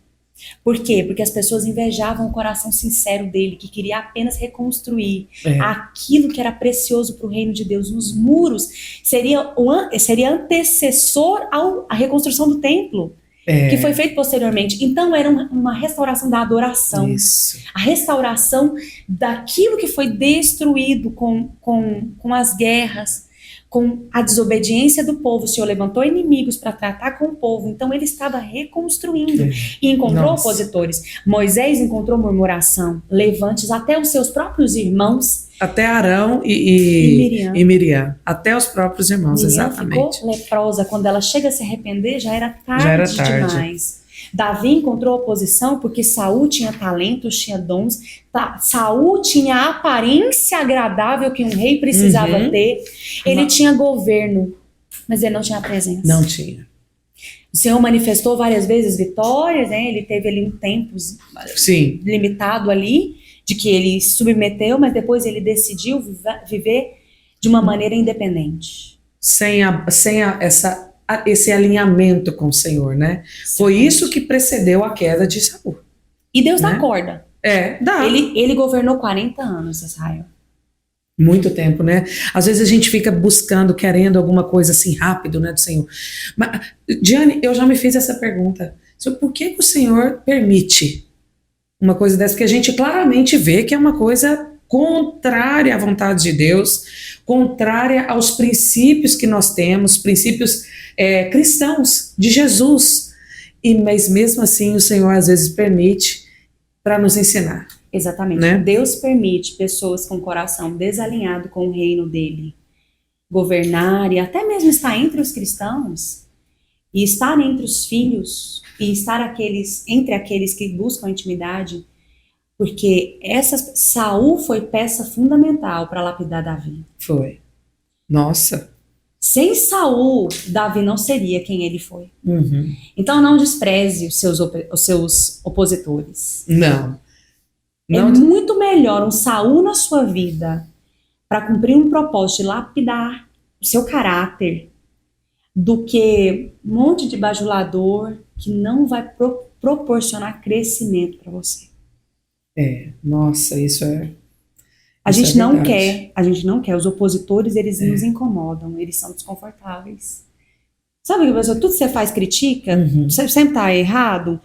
Por quê? Porque as pessoas invejavam o coração sincero dele, que queria apenas reconstruir aquilo que era precioso para o reino de Deus. Os muros seria antecessor à reconstrução do templo, que foi feito posteriormente. Então era uma restauração da adoração. Isso. A restauração daquilo que foi destruído com as guerras, com a desobediência do povo. O Senhor levantou inimigos para tratar com o povo, então ele estava reconstruindo e encontrou opositores. Moisés encontrou murmuração, levantes, até os seus próprios irmãos. Até Arão e Miriam. Até os próprios irmãos, Miriam exatamente. Ficou leprosa, quando ela chega a se arrepender, já era tarde demais. Davi encontrou oposição porque Saul tinha talentos, tinha dons. Saul tinha a aparência agradável que um rei precisava ter. Ele tinha governo, mas ele não tinha presença. Não tinha. O Senhor manifestou várias vezes vitórias, né? Ele teve ali um tempo limitado ali, de que ele se submeteu, mas depois ele decidiu viver de uma maneira independente. Sem esse alinhamento com o Senhor, né? Foi isso que precedeu a queda de Saul. E Deus dá corda. Dá. Ele governou 40 anos, Israel. Muito tempo, né? Às vezes a gente fica buscando, querendo alguma coisa assim rápido, né, do Senhor. Mas, Diane, eu já me fiz essa pergunta. Por que o Senhor permite uma coisa dessa? Porque a gente claramente vê que é uma coisa contrária à vontade de Deus, contrária aos princípios que nós temos, princípios cristãos de Jesus. Mas mesmo assim o Senhor às vezes permite para nos ensinar. Exatamente. Né? Deus permite pessoas com o coração desalinhado com o reino dele governar e até mesmo estar entre os cristãos e estar entre os filhos e estar entre aqueles que buscam intimidade, porque Saul foi peça fundamental para lapidar Davi. Foi. Nossa. Sem Saul, Davi não seria quem ele foi. Então não despreze os seus opositores. Não. É muito melhor um Saul na sua vida para cumprir um propósito de lapidar o seu caráter do que um monte de bajulador que não vai proporcionar crescimento para você. Nossa, isso é... A gente não quer. Os opositores, eles nos incomodam, eles são desconfortáveis. Sabe que a pessoa, tudo que você faz critica, você sempre está errado,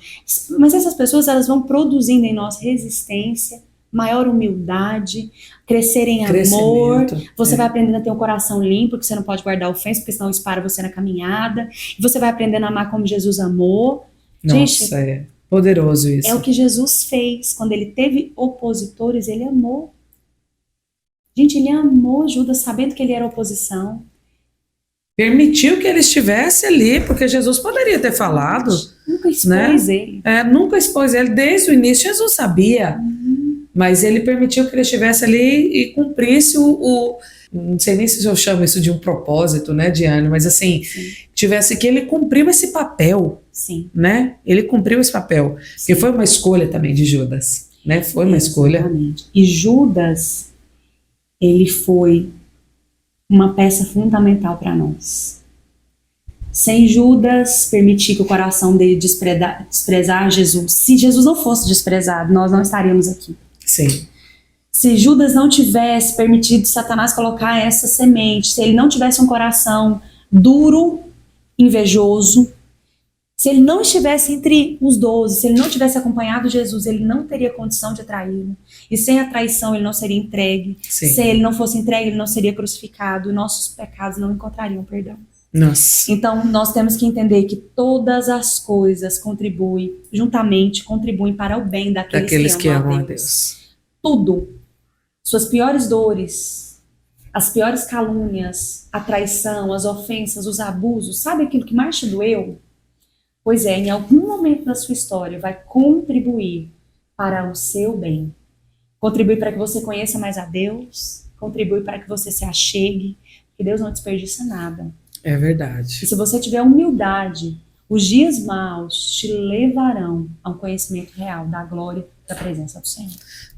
mas essas pessoas, elas vão produzindo em nós resistência, maior humildade, crescer em amor, você vai aprendendo a ter um coração limpo, porque você não pode guardar ofensa, porque senão isso para você na caminhada, e você vai aprendendo a amar como Jesus amou. Nossa, gente, é poderoso isso. É o que Jesus fez, quando ele teve opositores, ele amou. Gente, ele amou Judas, sabendo que ele era oposição. Permitiu que ele estivesse ali, porque Jesus poderia ter falado. Nunca expôs ele. Nunca expôs ele. Desde o início, Jesus sabia. Mas ele permitiu que ele estivesse ali e cumprisse não sei nem se eu chamo isso de um propósito, né, Diane? Mas assim, tivesse que ele cumpriu esse papel. Sim. Né? Ele cumpriu esse papel. Porque foi uma escolha também de Judas. Né? Foi uma escolha. Exatamente. E Judas, ele foi uma peça fundamental para nós. Sem Judas permitir que o coração dele desprezar Jesus. Se Jesus não fosse desprezado, nós não estaríamos aqui. Sim. Se Judas não tivesse permitido Satanás colocar essa semente, se ele não tivesse um coração duro, invejoso, se ele não estivesse entre os 12, se ele não tivesse acompanhado Jesus, ele não teria condição de traí-lo. E sem a traição, ele não seria entregue. Sim. Se ele não fosse entregue, ele não seria crucificado. E nossos pecados não encontrariam perdão. Nossa. Então, nós temos que entender que todas as coisas contribuem para o bem daqueles que amam a Deus. Tudo. Suas piores dores, as piores calúnias, a traição, as ofensas, os abusos. Sabe aquilo que mais te doeu? Pois em algum momento da sua história vai contribuir para o seu bem. contribui para que você conheça mais a Deus, contribui para que você se achegue, porque Deus não desperdiça nada. É verdade. E se você tiver humildade, os dias maus te levarão a um conhecimento real da glória da presença do Senhor.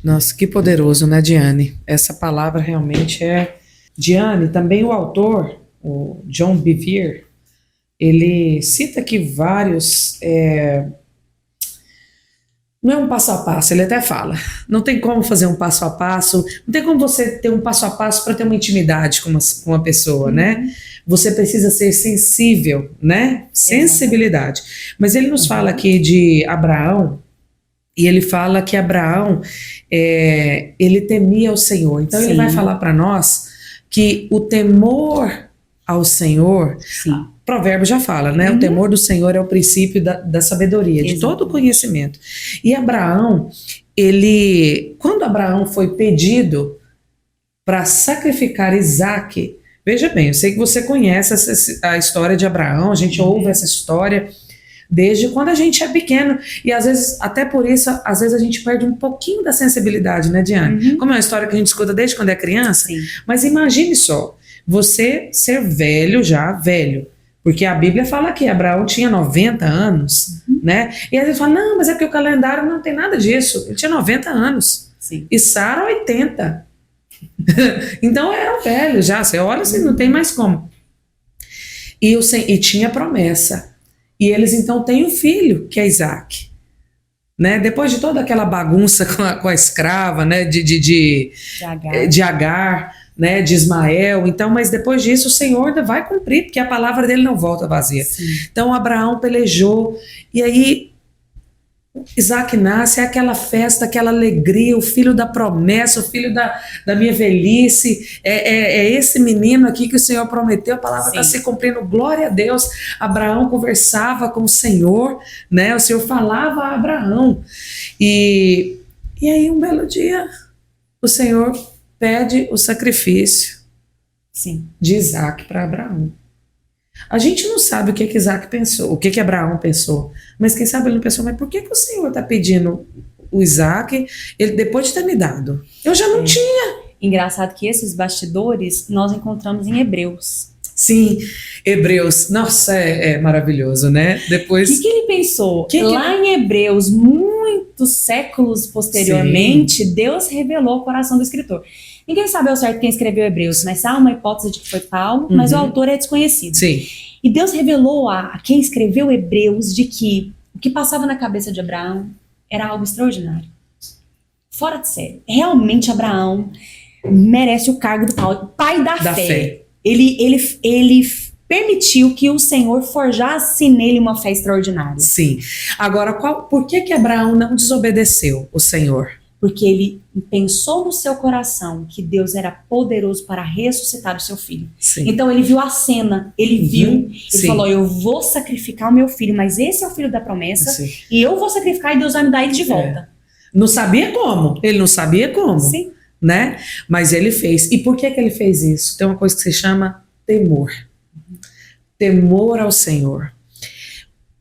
Nossa, que poderoso, né, Diane? Essa palavra realmente é... Diane, também o autor, o John Bevere, ele cita aqui vários... Não é um passo a passo, ele até fala. Não tem como fazer um passo a passo, não tem como você ter um passo a passo para ter uma intimidade com uma pessoa, né? Você precisa ser sensível, né? Sensibilidade. Mas ele nos fala aqui de Abraão, e ele fala que Abraão, ele temia o Senhor. Então ele vai falar para nós que o temor ao Senhor... Sim. Provérbio já fala, né? O temor do Senhor é o princípio da sabedoria, de todo o conhecimento. E Abraão, quando Abraão foi pedido para sacrificar Isaque, veja bem, eu sei que você conhece a história de Abraão, a gente ouve essa história desde quando a gente é pequeno, e às vezes, até por isso, às vezes a gente perde um pouquinho da sensibilidade, né, Diane? Como é uma história que a gente escuta desde quando é criança, mas imagine só, você ser velho, porque a Bíblia fala que Abraão tinha 90 anos, né? E aí ele fala, não, mas é porque o calendário não tem nada disso. Ele tinha 90 anos. Sim. E Sara, 80. Então era velho já. Você olha assim, não tem mais como. E tinha promessa. E eles então têm um filho, que é Isaque. Né? Depois de toda aquela bagunça com a escrava, né? de Agar, né, de Ismael, então, mas depois disso o Senhor vai cumprir, porque a palavra dele não volta vazia. Sim. Então Abraão pelejou, e aí Isaque nasce, é aquela festa, aquela alegria, o filho da promessa, o filho da minha velhice, é esse menino aqui que o Senhor prometeu, a palavra está se cumprindo, glória a Deus. Abraão conversava com o Senhor, né, o Senhor falava a Abraão, e aí um belo dia o Senhor pede o sacrifício de Isaque para Abraão. A gente não sabe o que Isaque pensou, o que Abraão pensou, mas quem sabe ele não pensou, mas por que o Senhor está pedindo o Isaque depois de ter me dado? Eu já não tinha. Engraçado que esses bastidores nós encontramos em Hebreus. Sim, Hebreus, nossa, é maravilhoso, né? Depois... O que ele pensou? Lá em Hebreus, muitos séculos posteriormente, Deus revelou o coração do escritor. Ninguém sabe ao certo quem escreveu Hebreus, mas há uma hipótese de que foi Paulo, mas o autor é desconhecido. Sim. E Deus revelou a quem escreveu Hebreus de que o que passava na cabeça de Abraão era algo extraordinário. Fora de sério. Realmente Abraão merece o cargo do pai da fé. Ele permitiu que o Senhor forjasse nele uma fé extraordinária. Sim. Agora, por que Abraão não desobedeceu o Senhor? Porque ele pensou no seu coração que Deus era poderoso para ressuscitar o seu filho. Sim. Então ele viu a cena, ele falou, eu vou sacrificar o meu filho, mas esse é o filho da promessa, e eu vou sacrificar e Deus vai me dar ele de volta. Não sabia como, ele não sabia como. Sim. Né? Mas ele fez. E por que ele fez isso? Tem uma coisa que se chama temor. Temor ao Senhor.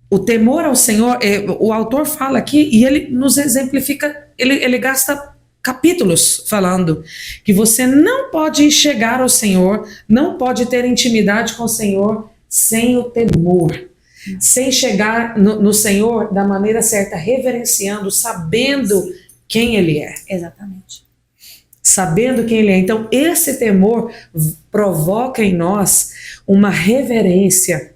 O temor ao Senhor, o autor fala aqui e ele nos exemplifica, ele gasta capítulos falando que você não pode chegar ao Senhor, não pode ter intimidade com o Senhor sem o temor, sem chegar no Senhor da maneira certa, reverenciando, sabendo quem Ele é. Exatamente. Sabendo quem Ele é. Então esse temor provoca em nós uma reverência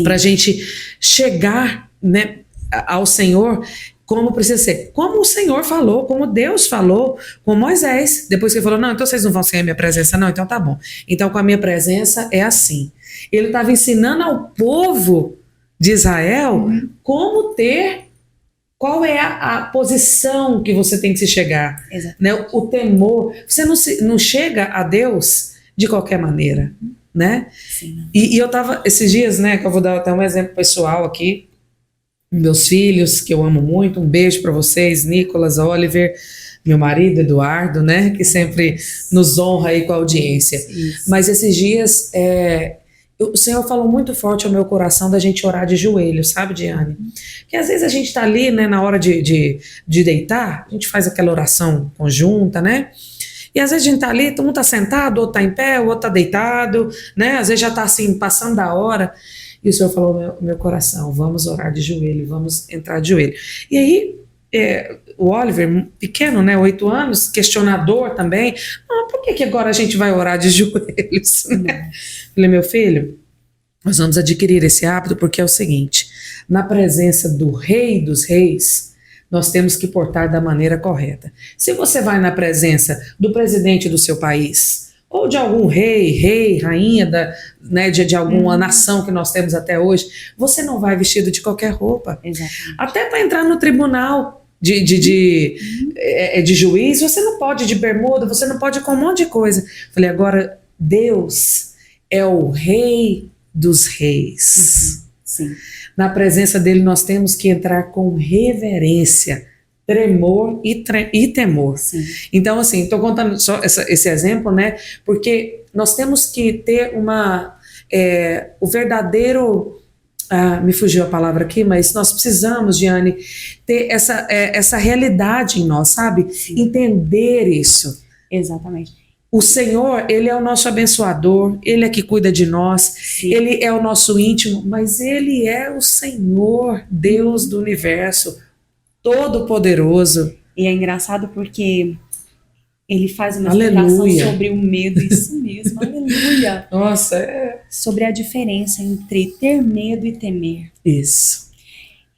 para a gente chegar, né, ao Senhor como precisa ser. Como o Senhor falou, como Deus falou com Moisés. Depois que ele falou, não, então vocês não vão sem a minha presença, não, então tá bom. Então com a minha presença é assim. Ele estava ensinando ao povo de Israel como ter, qual é a posição que você tem que se chegar. Né? O temor. Você não chega a Deus de qualquer maneira. Né? E eu tava, esses dias, né, que eu vou dar até um exemplo pessoal aqui, meus filhos, que eu amo muito, um beijo para vocês, Nicolas, Oliver, meu marido, Eduardo, né, que sempre nos honra aí com a audiência. Mas esses dias, o Senhor falou muito forte ao meu coração da gente orar de joelho, sabe, Diane? Que às vezes a gente tá ali, né, na hora de deitar, a gente faz aquela oração conjunta, né? E às vezes a gente tá ali, um tá sentado, outro tá em pé, o outro tá deitado, né? Às vezes já tá assim, passando da hora. E o Senhor falou ao meu coração, vamos orar de joelho, vamos entrar de joelho. E aí, o Oliver, pequeno, né, 8 anos, questionador também, por que agora a gente vai orar de joelhos? Né? Falei, meu filho, nós vamos adquirir esse hábito porque é o seguinte, na presença do Rei dos Reis, nós temos que portar da maneira correta. Se você vai na presença do presidente do seu país, ou de algum rei, rainha né, de alguma nação que nós temos até hoje, você não vai vestido de qualquer roupa. Exatamente. Até para entrar no tribunal de juiz, você não pode ir de bermuda, você não pode ir com um monte de coisa. Falei, agora Deus é o Rei dos Reis. Sim. Na presença dele nós temos que entrar com reverência, tremor e temor. Sim. Então, assim, estou contando só esse exemplo, né? Porque nós temos que ter o verdadeiro... me fugiu a palavra aqui, mas nós precisamos, Diane, ter essa realidade em nós, sabe? Sim. Entender isso. Exatamente. O Senhor, Ele é o nosso abençoador, Ele é que cuida de nós, sim, Ele é o nosso íntimo, mas Ele é o Senhor, Deus do universo, Todo-Poderoso. E é engraçado porque Ele faz uma explicação sobre o medo, isso mesmo, aleluia. Nossa, sobre a diferença entre ter medo e temer. Isso.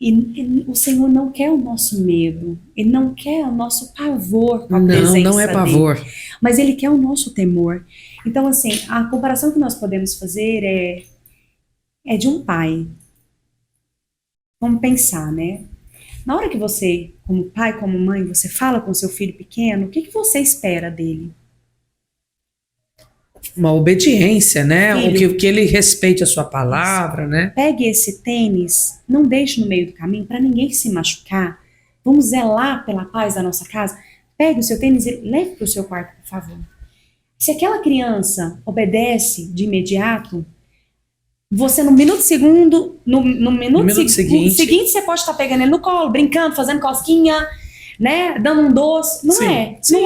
E o Senhor não quer o nosso medo, Ele não quer o nosso pavor com a presença dele. Não é pavor. Mas Ele quer o nosso temor. Então, assim, a comparação que nós podemos fazer é de um pai. Vamos pensar, né? Na hora que você, como pai, como mãe, você fala com seu filho pequeno, o que você espera dele? Uma obediência, né? Filho, que ele respeite a sua palavra, né? Pegue esse tênis, não deixe no meio do caminho para ninguém se machucar. Vamos zelar pela paz da nossa casa. Pegue o seu tênis e leve para o seu quarto, por favor. Se aquela criança obedece de imediato, você no minuto seguinte você pode estar pegando ele no colo, brincando, fazendo cosquinha, né, dando um doce. Não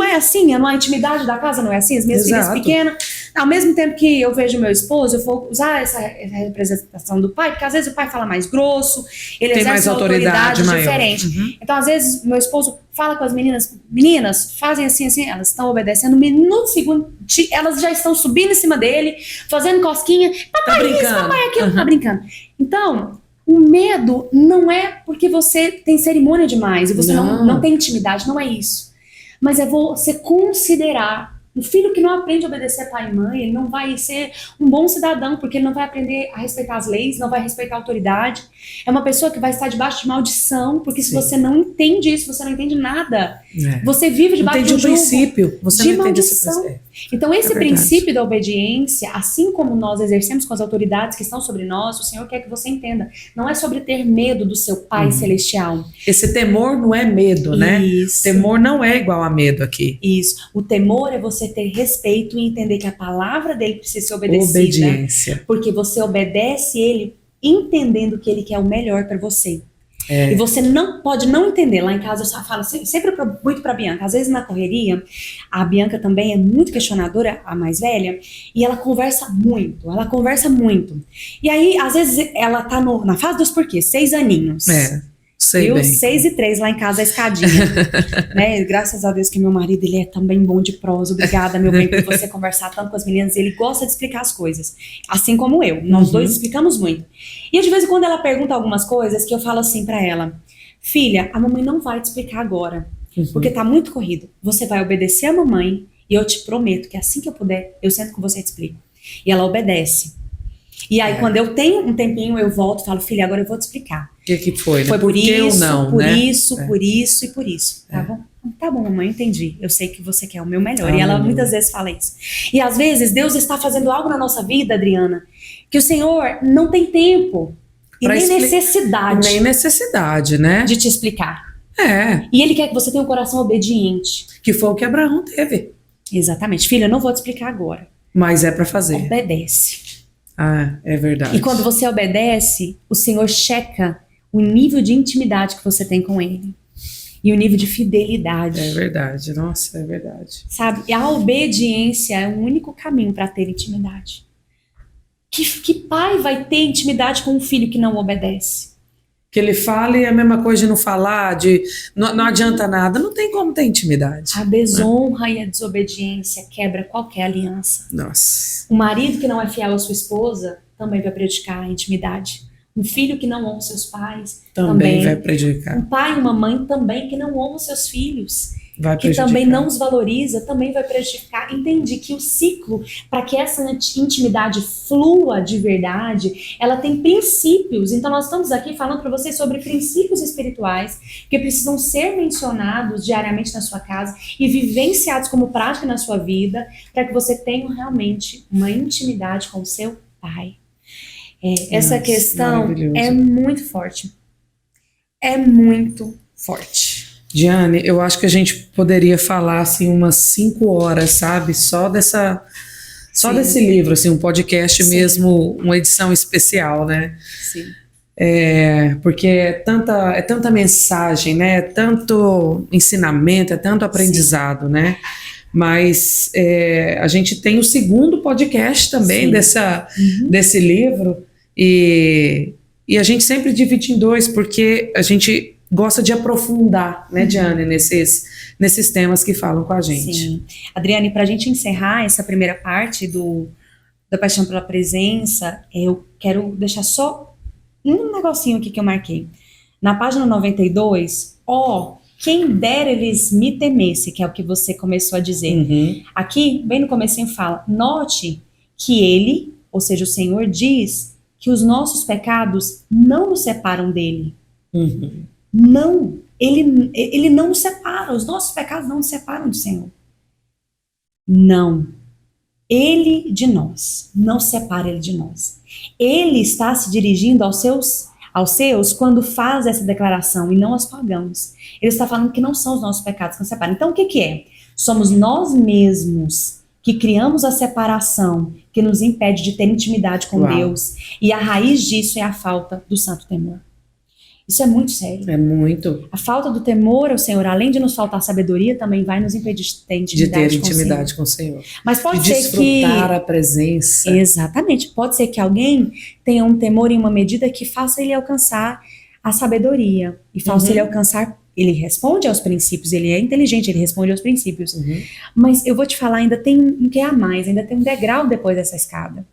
é assim, não é a intimidade da casa, não é assim. As minhas filhas pequenas, ao mesmo tempo que eu vejo meu esposo, eu vou usar essa representação do pai, porque às vezes o pai fala mais grosso, ele exerce mais autoridade diferente. Uhum. Então, às vezes, meu esposo fala com as meninas, fazem assim, elas estão obedecendo, no minuto seguinte, elas já estão subindo em cima dele, fazendo cosquinha, papai isso, papai aquilo, tá brincando. Então, o medo não é porque você tem cerimônia demais e você não tem intimidade, não é isso. Mas é você considerar o filho que não aprende a obedecer pai e mãe, ele não vai ser um bom cidadão, porque ele não vai aprender a respeitar as leis, não vai respeitar a autoridade. É uma pessoa que vai estar debaixo de maldição, porque se você não entende isso, você não entende nada. Você vive debaixo de um princípio, de maldição. Então esse princípio da obediência, assim como nós exercemos com as autoridades que estão sobre nós, o Senhor quer que você entenda. Não é sobre ter medo do seu Pai Celestial. Esse temor não é medo, né? Isso. Temor não é igual a medo aqui. Isso. O temor é você ter respeito e entender que a palavra dele precisa ser obedecida. Obediência. Porque você obedece ele entendendo que ele quer o melhor para você. E você não pode não entender. Lá em casa eu falo sempre muito pra Bianca. Às vezes na correria, a Bianca também é muito questionadora, a mais velha, e ela conversa muito. E aí, às vezes, ela tá na fase dos porquês, 6 aninhos. Sei bem. 6 e 3 lá em casa, a escadinha. Né? Graças a Deus que meu marido, ele é também bom de prosa. Obrigada, meu bem, por você conversar tanto com as meninas. Ele gosta de explicar as coisas. Assim como eu. Nós dois explicamos muito. E de vez em quando ela pergunta algumas coisas que eu falo assim pra ela. Filha, a mamãe não vai te explicar agora. Porque tá muito corrido. Você vai obedecer a mamãe e eu te prometo que assim que eu puder, eu sento com você e te explico. E ela obedece. E aí, quando eu tenho um tempinho, eu volto e falo, filha, agora eu vou te explicar. O que foi, né? Foi por isso, não, por né? isso, por isso e por isso. Tá bom? Tá bom, mamãe, entendi. Eu sei que você quer o meu melhor. E ela muitas vezes fala isso. E às vezes, Deus está fazendo algo na nossa vida, Adriana, que o Senhor não tem tempo e nem necessidade. Nem necessidade, né? De te explicar. E Ele quer que você tenha um coração obediente. Que foi o que Abraão teve. Exatamente. Filha, eu não vou te explicar agora. Mas é pra fazer. Obedece. Ah, é verdade. E quando você obedece, o Senhor checa o nível de intimidade que você tem com Ele. E o nível de fidelidade. É verdade, nossa, é verdade. Sabe? E a obediência é o único caminho para ter intimidade. Que pai vai ter intimidade com um filho que não obedece? Que ele fale é a mesma coisa de não falar, não adianta nada, não tem como ter intimidade. A desonra e a desobediência quebra qualquer aliança. Nossa. Um marido que não é fiel à sua esposa também vai prejudicar a intimidade. Um filho que não honra seus pais também vai prejudicar. Um pai e uma mãe também que não honram seus filhos, vai que também não os valoriza, também vai prejudicar. Entendi que o ciclo, para que essa intimidade flua de verdade, ela tem princípios. Então nós estamos aqui falando para vocês sobre princípios espirituais que precisam ser mencionados diariamente na sua casa e vivenciados como prática na sua vida, para que você tenha realmente uma intimidade com o seu pai. Essa questão é muito forte. É muito forte. Diane, eu acho que a gente poderia falar assim umas 5 horas, sabe? Só desse livro, assim, um podcast mesmo, uma edição especial, né? Sim. Porque é tanta mensagem, né? É tanto ensinamento, é tanto aprendizado, né? Mas a gente tem o segundo podcast também desse livro e a gente sempre divide em 2 porque a gente gosta de aprofundar, né, Diane, nesses temas que falam com a gente. Sim. Adriane, para a gente encerrar essa primeira parte da Paixão pela Presença, eu quero deixar só um negocinho aqui que eu marquei. Na página 92, quem dera eles me temessem, que é o que você começou a dizer. Uhum. Aqui, bem no comecinho fala, note que ele, ou seja, o Senhor diz que os nossos pecados não nos separam dele. Uhum. Não, ele não nos separa, os nossos pecados não nos separam do Senhor. Não. Ele de nós, não separa ele de nós. Ele está se dirigindo aos seus quando faz essa declaração e não aos pagãos. Ele está falando que não são os nossos pecados que nos separam. Então o que é? Somos nós mesmos que criamos a separação que nos impede de ter intimidade com Deus. E a raiz disso é a falta do santo temor. Isso é muito sério. É muito. A falta do temor ao Senhor, além de nos faltar sabedoria, também vai nos impedir de ter intimidade com o Senhor. Mas pode ser desfrutar a presença. Exatamente. Pode ser que alguém tenha um temor em uma medida que faça ele alcançar a sabedoria. E faça ele alcançar... Ele responde aos princípios, ele é inteligente, ele responde aos princípios. Mas eu vou te falar, ainda tem um que a mais, ainda tem um degrau depois dessa escada.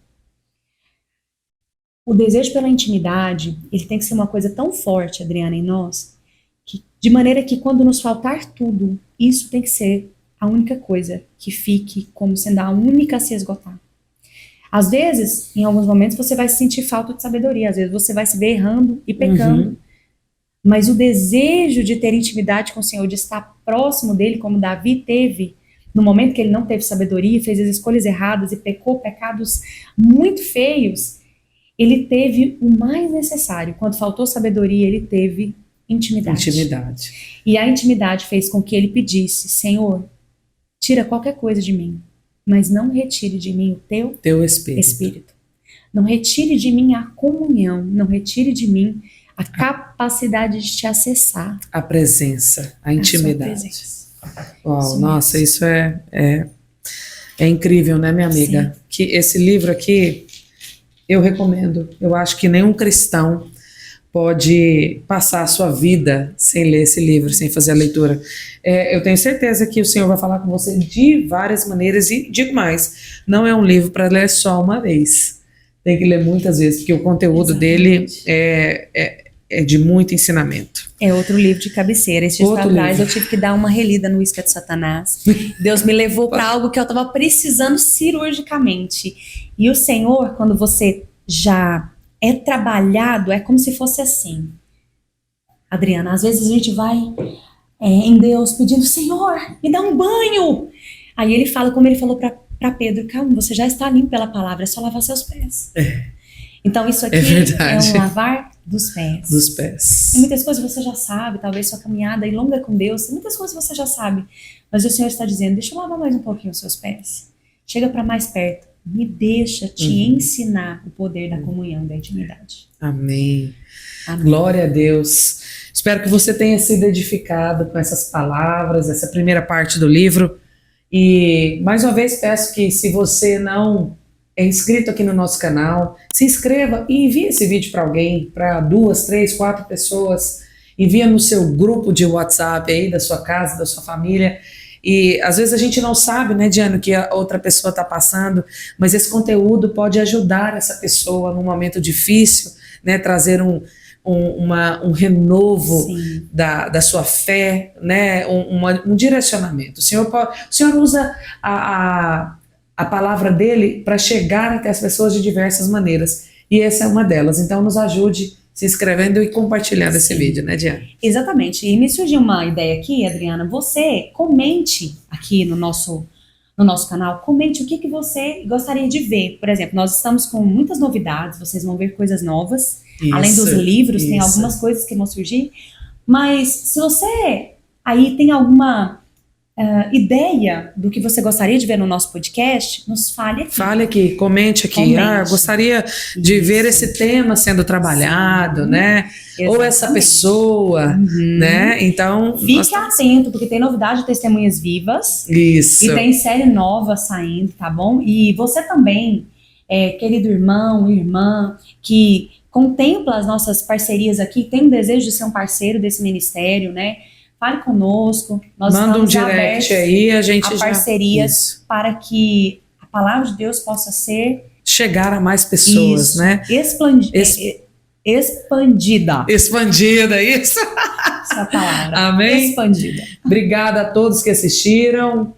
O desejo pela intimidade, ele tem que ser uma coisa tão forte, Adriana, em nós, que, de maneira que quando nos faltar tudo, isso tem que ser a única coisa que fique como sendo a única a se esgotar. Às vezes, em alguns momentos, você vai sentir falta de sabedoria, às vezes você vai se ver errando e pecando. Mas o desejo de ter intimidade com o Senhor, de estar próximo dele, como Davi teve, no momento que ele não teve sabedoria, fez as escolhas erradas e pecou pecados muito feios, ele teve o mais necessário. Quando faltou sabedoria, ele teve intimidade. E a intimidade fez com que ele pedisse, Senhor, tira qualquer coisa de mim, mas não retire de mim o teu espírito. Não retire de mim a comunhão, não retire de mim a capacidade de te acessar. A presença, a intimidade. Uau, nossa, isso é incrível, né, minha amiga? Sim. Que esse livro aqui, eu recomendo. Eu acho que nenhum cristão pode passar a sua vida sem ler esse livro, sem fazer a leitura. Eu tenho certeza que o Senhor vai falar com você de várias maneiras e digo mais, não é um livro para ler só uma vez. Tem que ler muitas vezes, porque o conteúdo dele é de muito ensinamento. É outro livro de cabeceira. Esses dias atrás eu tive que dar uma relida no Isca de Satanás. Deus me levou para algo que eu estava precisando cirurgicamente. E o Senhor, quando você já é trabalhado, é como se fosse assim. Adriana, às vezes a gente vai em Deus pedindo, Senhor, me dá um banho. Aí ele fala, como ele falou para Pedro, calma, você já está limpo pela palavra, é só lavar seus pés. Então isso aqui é um lavar dos pés. Dos pés. E muitas coisas você já sabe, talvez sua caminhada é longa com Deus, muitas coisas você já sabe, mas o Senhor está dizendo, deixa eu lavar mais um pouquinho os seus pés. Chega para mais perto, me deixa te ensinar o poder da comunhão, da intimidade. Amém. Amém. Glória a Deus. Espero que você tenha sido edificado com essas palavras, essa primeira parte do livro. E mais uma vez peço que, se você não é inscrito aqui no nosso canal, se inscreva e envie esse vídeo para alguém, para 2, 3, 4 pessoas. Envia no seu grupo de WhatsApp aí, da sua casa, da sua família. E às vezes a gente não sabe, né, Diana, o que a outra pessoa está passando, mas esse conteúdo pode ajudar essa pessoa num momento difícil, né, trazer um renovo da sua fé, né, um direcionamento. O Senhor usa a palavra dele para chegar até as pessoas de diversas maneiras, e essa é uma delas. Então nos ajude se inscrevendo e compartilhando esse vídeo, né, Diana? Exatamente. E me surgiu uma ideia aqui, Adriana. Você comente aqui no nosso canal, comente o que você gostaria de ver. Por exemplo, nós estamos com muitas novidades, vocês vão ver coisas novas. Além dos livros, tem algumas coisas que vão surgir. Mas se você aí tem alguma ideia do que você gostaria de ver no nosso podcast, nos fale aqui. Fale aqui, comente aqui. Gostaria de ver esse tema sendo trabalhado, né? Exatamente. Ou essa pessoa, né? Então, fique atento, porque tem novidade de Testemunhas Vivas. Isso. E tem série nova saindo, tá bom? E você também, querido irmão, irmã, que contempla as nossas parcerias aqui, tem um desejo de ser um parceiro desse ministério, né? Fale conosco, nós manda um direct aí, a gente parcerias para que a palavra de Deus possa chegar a mais pessoas, né? Expandida. Expandida, isso. Essa palavra. Amém. Expandida. Obrigada a todos que assistiram,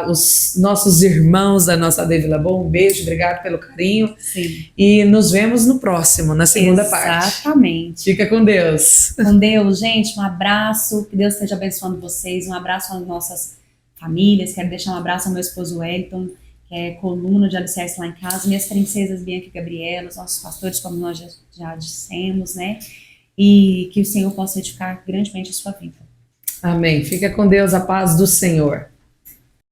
os nossos irmãos da nossa Devila Bom, um beijo, obrigado pelo carinho. Sim. E nos vemos no próximo, na segunda parte. Exatamente. Fica com Deus. Com Deus, gente, um abraço, que Deus esteja abençoando vocês, um abraço às nossas famílias, quero deixar um abraço ao meu esposo Wellington, que é coluna de alicerce lá em casa, minhas princesas Bianca e Gabriela, os nossos pastores, como nós já dissemos, né? E que o Senhor possa edificar grandemente a sua vida. Amém. Fica com Deus, a paz do Senhor.